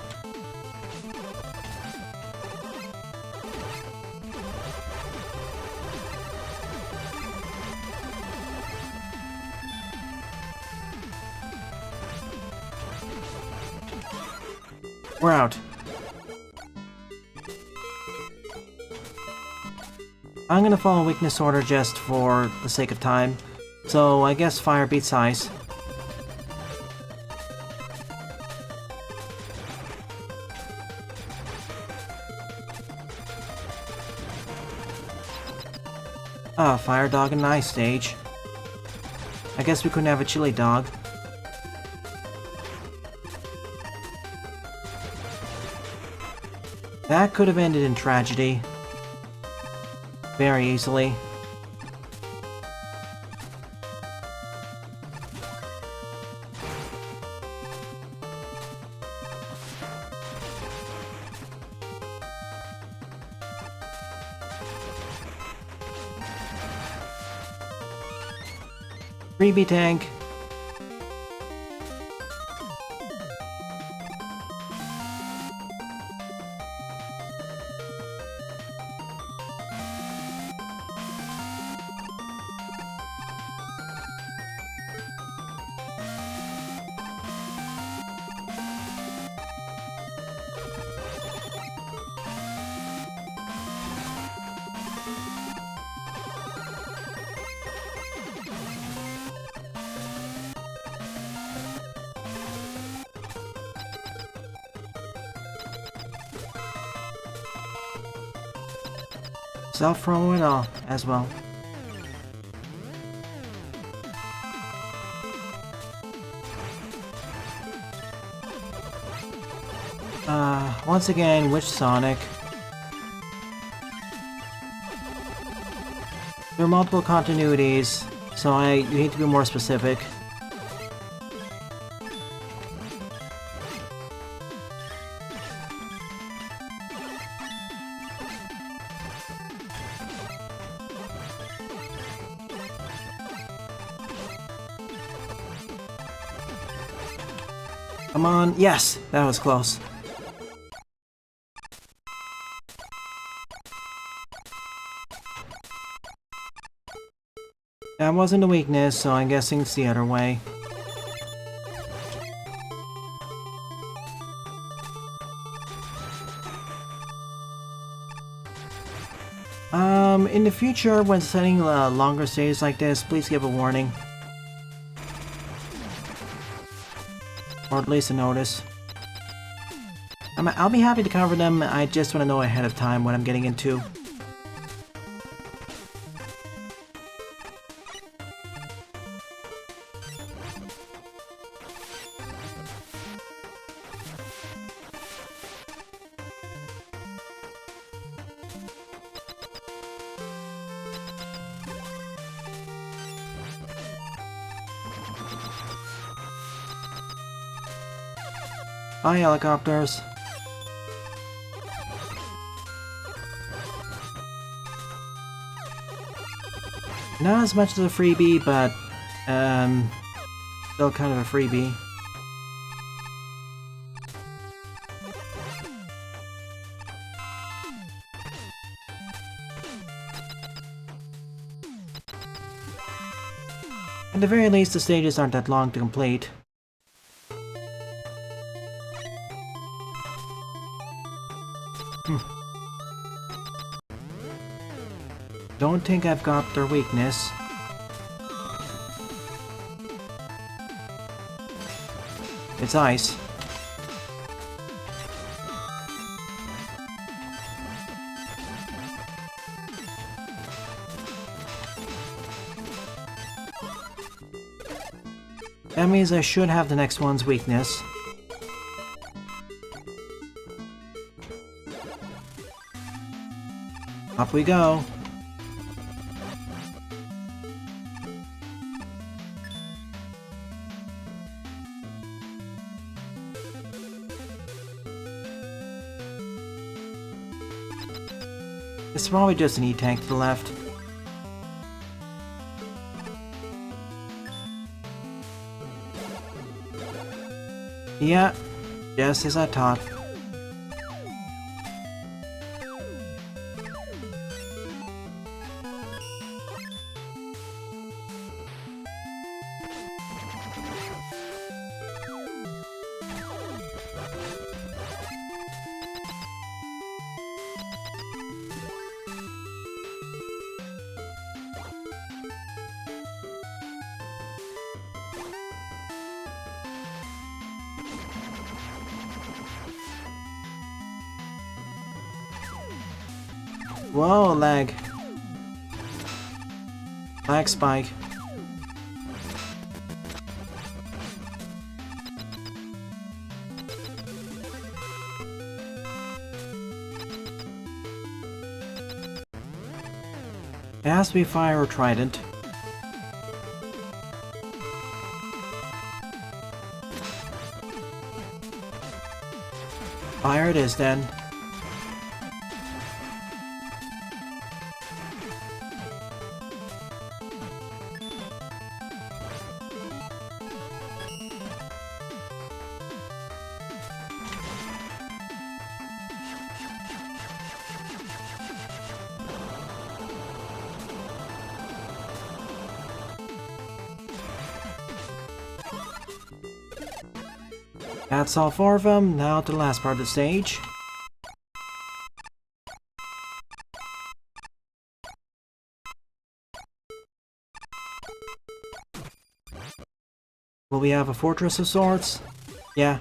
We're out. I'm gonna follow weakness order just for the sake of time. So I guess fire beats ice. Ah, fire dog and ice stage. I guess we couldn't have a chili dog. That could have ended in tragedy. Very easily. Freebie tank. Self-promo and all, as well. Once again, which Sonic? There are multiple continuities, so you need to be more specific. Come on, yes! That was close. That wasn't a weakness, so I'm guessing it's the other way. In the future, when setting longer stages like this, please give a warning. Or at least a notice. I'll be happy to cover them, I just want to know ahead of time what I'm getting into. Bye, helicopters. Not as much as a freebie, but still kind of a freebie. At the very least, the stages aren't that long to complete. Don't think I've got their weakness. It's ice. That means I should have the next one's weakness. Up we go. It's probably just an E-tank to the left. Yeah, just as I thought. Whoa, lag. Lag spike. It has to be fire or trident. Fire it is then. That's all 4 of them. Now to the last part of the stage. Will we have a fortress of sorts? Yeah.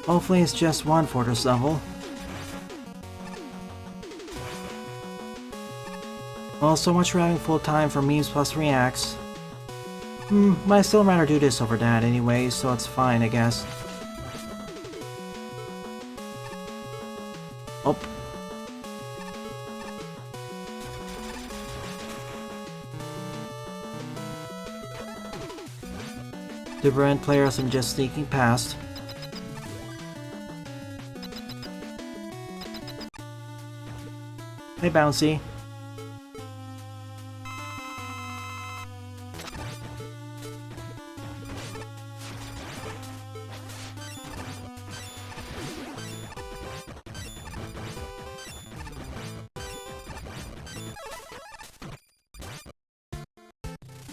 Hopefully it's just one fortress level. Well, so much for having full time for memes plus reacts. But I still rather do this over that anyway, so it's fine, I guess. Oh. The brand players and just sneaking past. Hey, Bouncy.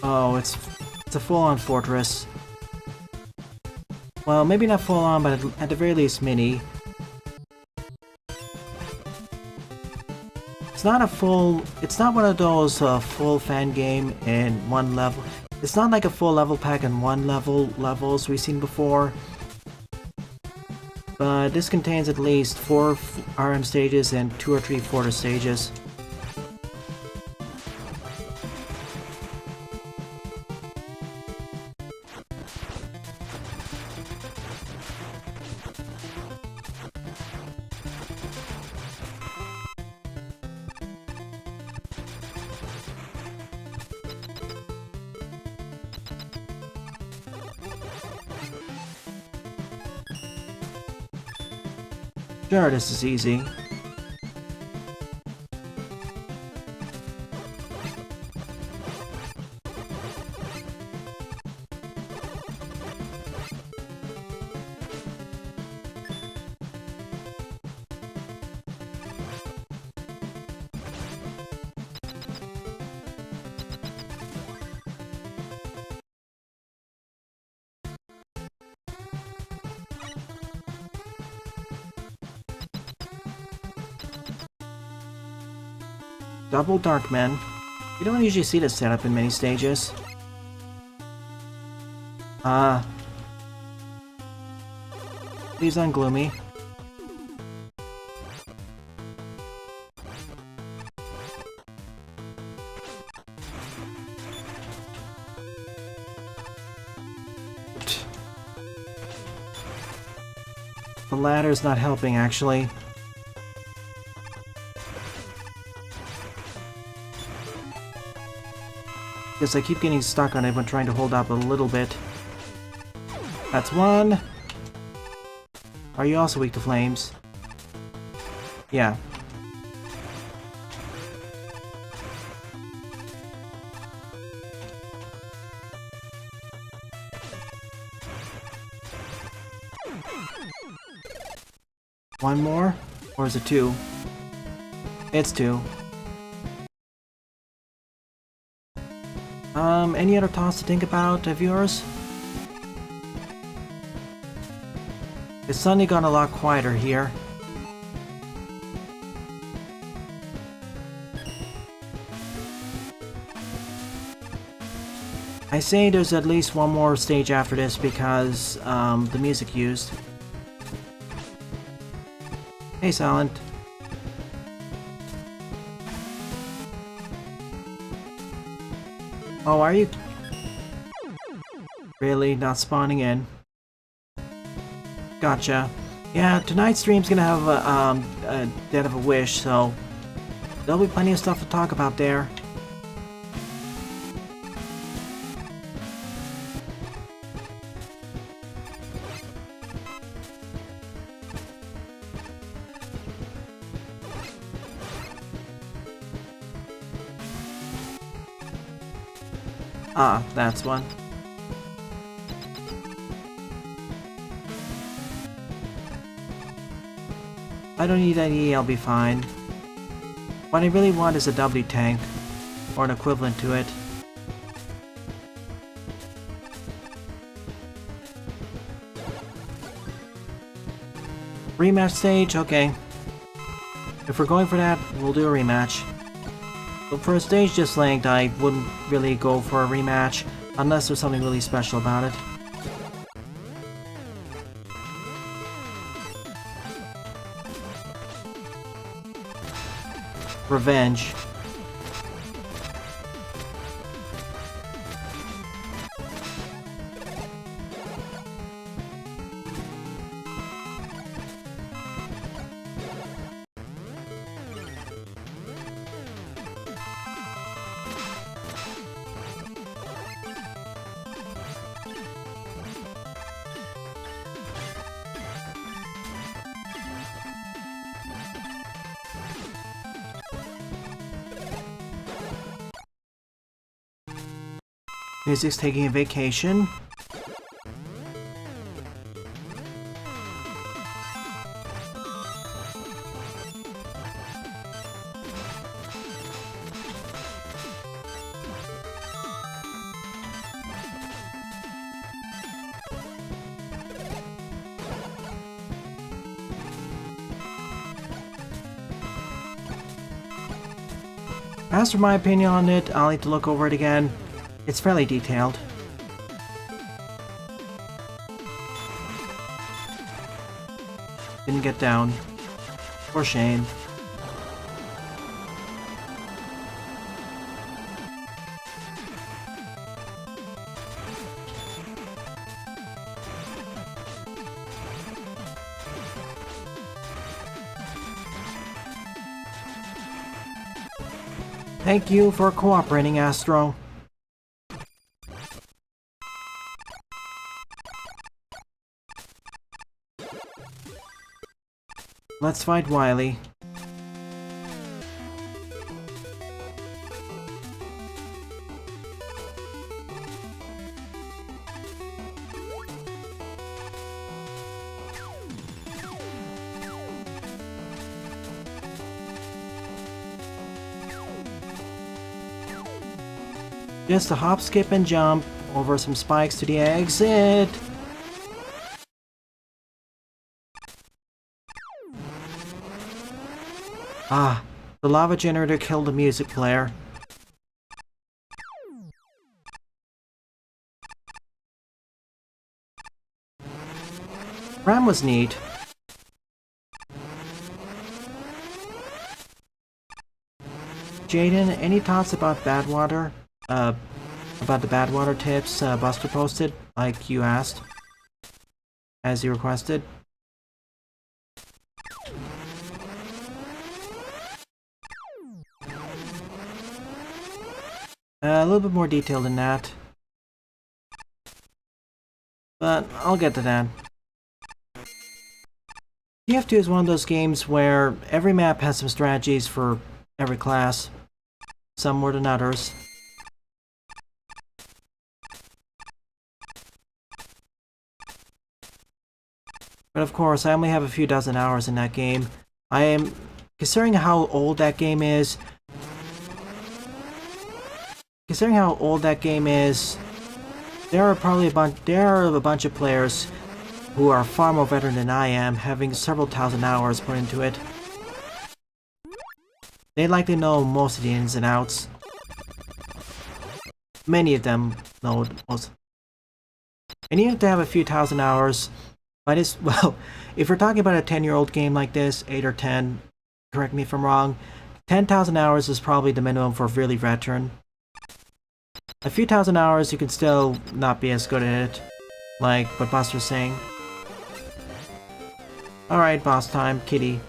Oh, it's a full-on fortress. Well, maybe not full-on, but at the very least mini. It's not one of those full fan game in one level. It's not like a full level pack and one levels we've seen before. But this contains at least 4 RM stages and 2 or 3 Fortis stages. Sure, this is easy. Double Darkmen. You don't usually see this setup in many stages. Please ungloomy. The ladder's not helping, actually. Because I keep getting stuck on it when trying to hold up a little bit. That's one. Are you also weak to flames? Yeah. One more? Or is it 2? It's 2. Any other thoughts to think about of yours? It's suddenly gone a lot quieter here. I say there's at least one more stage after this because, the music used. Hey, Silent. Oh, are you? Really? Not spawning in? Gotcha. Yeah, tonight's stream's gonna have a Dead of a Wish, so there'll be plenty of stuff to talk about there. Ah, that's one. I don't need any, I'll be fine. What I really want is a W tank, or an equivalent to it. Rematch stage? Okay. If we're going for that, we'll do a rematch. But for a stage this length, I wouldn't really go for a rematch, unless there's something really special about it. Revenge. Music's taking a vacation. As for my opinion on it, I'll need to look over it again. It's fairly detailed. Didn't get down. Poor Shane. Thank you for cooperating, Astro. Let's fight Wily. Just a hop, skip, and jump over some spikes to the exit. Ah, the lava generator killed the music player. Ram was neat. Jaden, any thoughts about Badwater? About the Badwater tips Buster posted, like you asked? As you requested? A little bit more detailed than that. But I'll get to that. TF2 is one of those games where every map has some strategies for every class. Some more than others. But of course, I only have a few dozen hours in that game. I am... Considering how old that game is... Considering how old that game is, there are a bunch of players who are far more veteran than I am, having several thousand hours put into it. They likely know most of the ins and outs. Many of them know most. And you have to have a few thousand hours. Well, if we're talking about a 10-year-old game like this, 8 or 10, correct me if I'm wrong, 10,000 hours is probably the minimum for a really veteran. A few thousand hours, you can still not be as good at it, like what Buster's saying. Alright, boss time, kitty.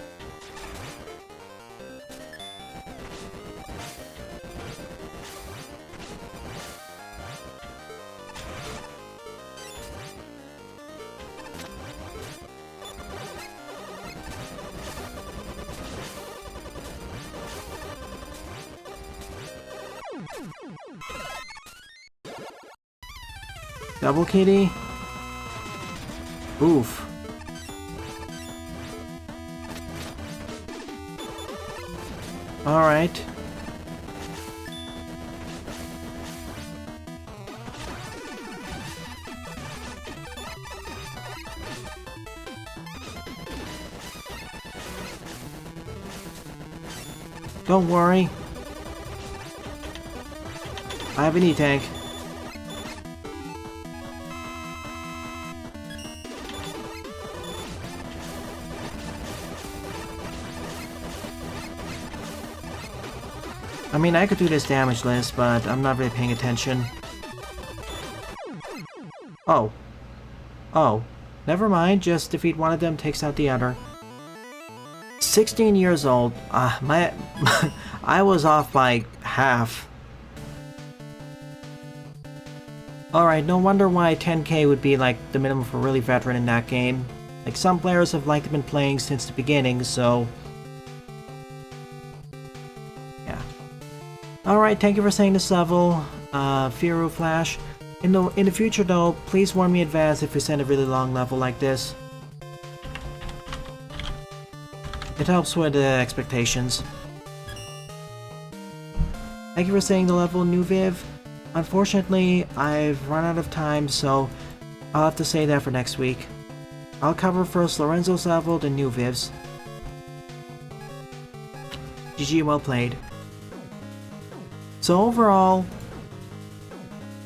Double kitty? Oof. Alright. Don't worry. I have an E-tank. I mean, I could do this damage list, but I'm not really paying attention. Oh. Oh. Never mind, just defeat one of them, takes out the other. 16 years old. I was off by half. Alright, no wonder why 10k would be like the minimum for a really veteran in that game. Like, some players have likely been playing since the beginning, so... Alright, thank you for saying this level, Firu Flash. In the future though, please warn me in advance if you send a really long level like this. It helps with expectations. Thank you for saying the level, New Viv. Unfortunately, I've run out of time, so I'll have to say that for next week. I'll cover first Lorenzo's level, then New Viv's. GG, well played. So overall,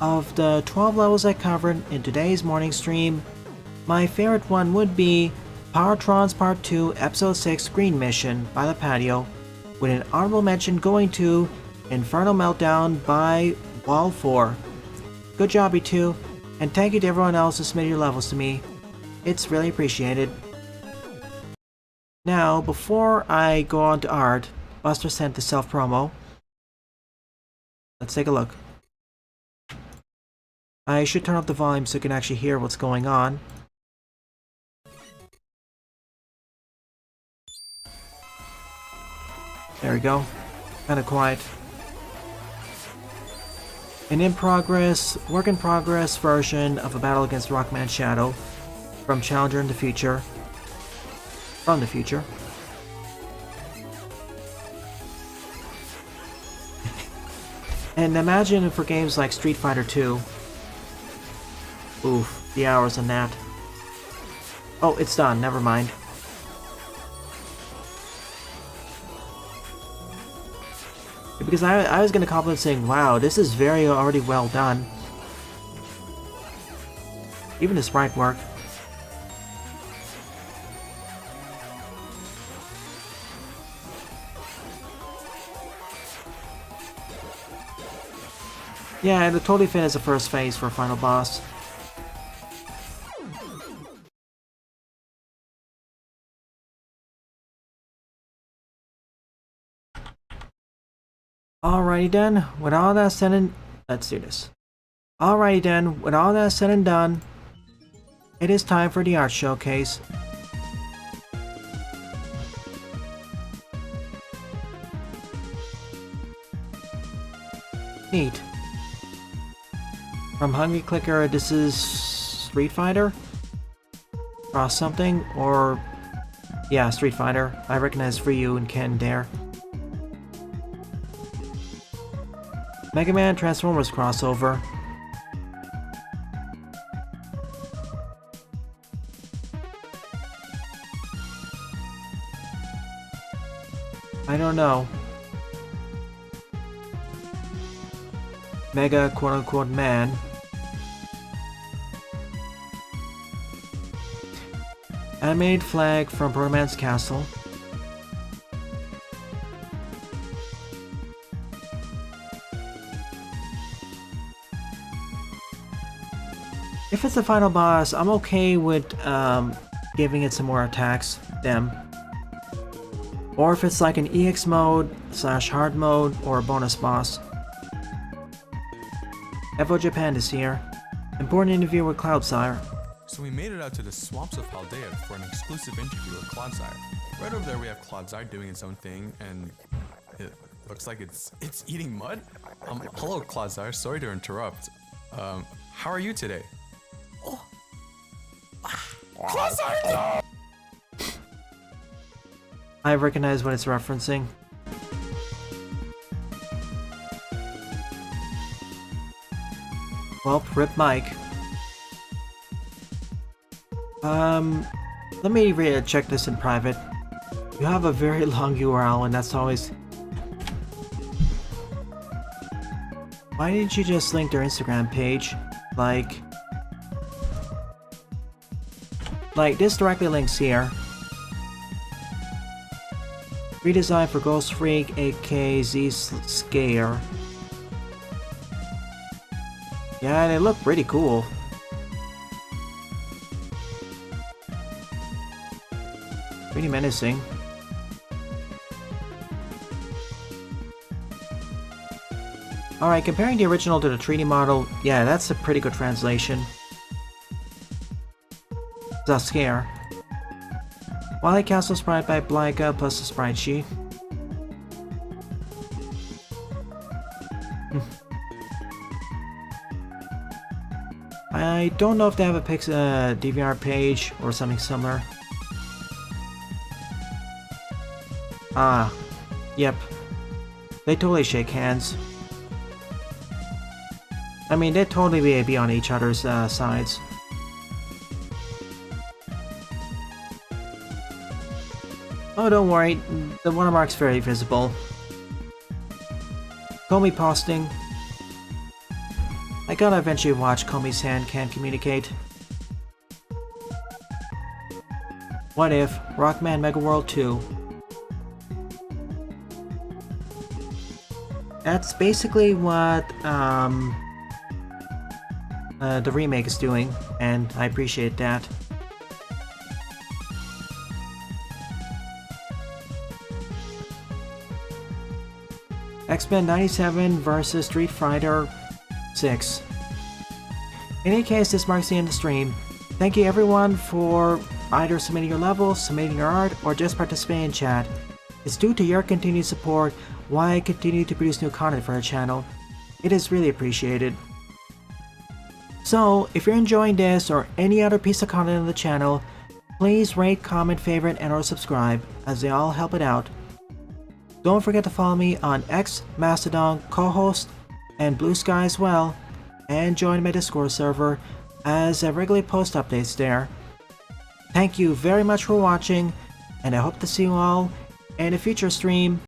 Of the 12 levels I covered in today's morning stream, my favorite one would be Powertrons Part 2 Episode 6 Green Mission by the Patio, with an honorable mention going to Infernal Meltdown by Wall 4. Good job, you2, and thank you to everyone else who submitted your levels to me. It's really appreciated. Now, before I go on to art, Buster sent the self-promo. Let's take a look. I should turn up the volume so you can actually hear what's going on. There we go. Kinda quiet. An work in progress version of a battle against Rockman Shadow from Challenger in the future. From the future. And imagine for games like Street Fighter 2. Oof, the hours on that. Oh, it's done, never mind. Because I was gonna compliment saying, wow, this is very already well done. Even the sprite work. Yeah, it'll totally fit as a first phase for a final boss. Alrighty then, with all that said and... let's do this. Alrighty then, with all that said and done, it is time for the art showcase. Neat. From Hungry Clicker, this is Street Fighter? Cross something? Or... yeah, Street Fighter. I recognize Ryu and Ken there. Mega Man Transformers crossover. I don't know. Mega quote-unquote man. Animated flag from Birdman's Castle. If it's the final boss, I'm okay with giving it some more attacks, them. Or if it's like an EX mode, / hard mode, or a bonus boss. Evo Japan is here. Important interview with Cloudsire. So we made it out to the swamps of Paldea for an exclusive interview with Cloudsire. Right over there we have Cloudsire doing its own thing, and it looks like it's eating mud? Hello Cloudsire, sorry to interrupt. How are you today? Oh. Cloudsire, no! I recognize what it's referencing. Well, rip Mike. Let me check this in private. You have a very long URL and that's always... Why didn't you just link their Instagram page? Like this directly links here. Redesign for Ghost Freak, AKZ Scare. Yeah, they look pretty cool. Pretty menacing. Alright, comparing the original to the 3D model, yeah, that's a pretty good translation. The Scare. Wily Castle sprite by Blika plus the sprite sheet. I don't know if they have a DVR page or something similar. Ah, yep. They totally shake hands. I mean, they'd totally be on each other's sides. Oh, don't worry, the watermark's very visible. Call me posting. I gotta eventually watch Komi's Hand Can Communicate. What if Rockman Mega World 2? That's basically what the remake is doing, and I appreciate that. X-Men 97 versus Street Fighter 6. In any case, this marks the end of the stream. Thank you everyone for either submitting your levels, submitting your art, or just participating in chat. It's due to your continued support why I continue to produce new content for our channel. It is really appreciated. So, if you're enjoying this or any other piece of content on the channel, please rate, comment, favorite, and or subscribe, as they all help it out. Don't forget to follow me on X, Mastodon, co-host, and Blue Sky as well, and join my Discord server as I regularly post updates there. Thank you very much for watching, and I hope to see you all in a future stream.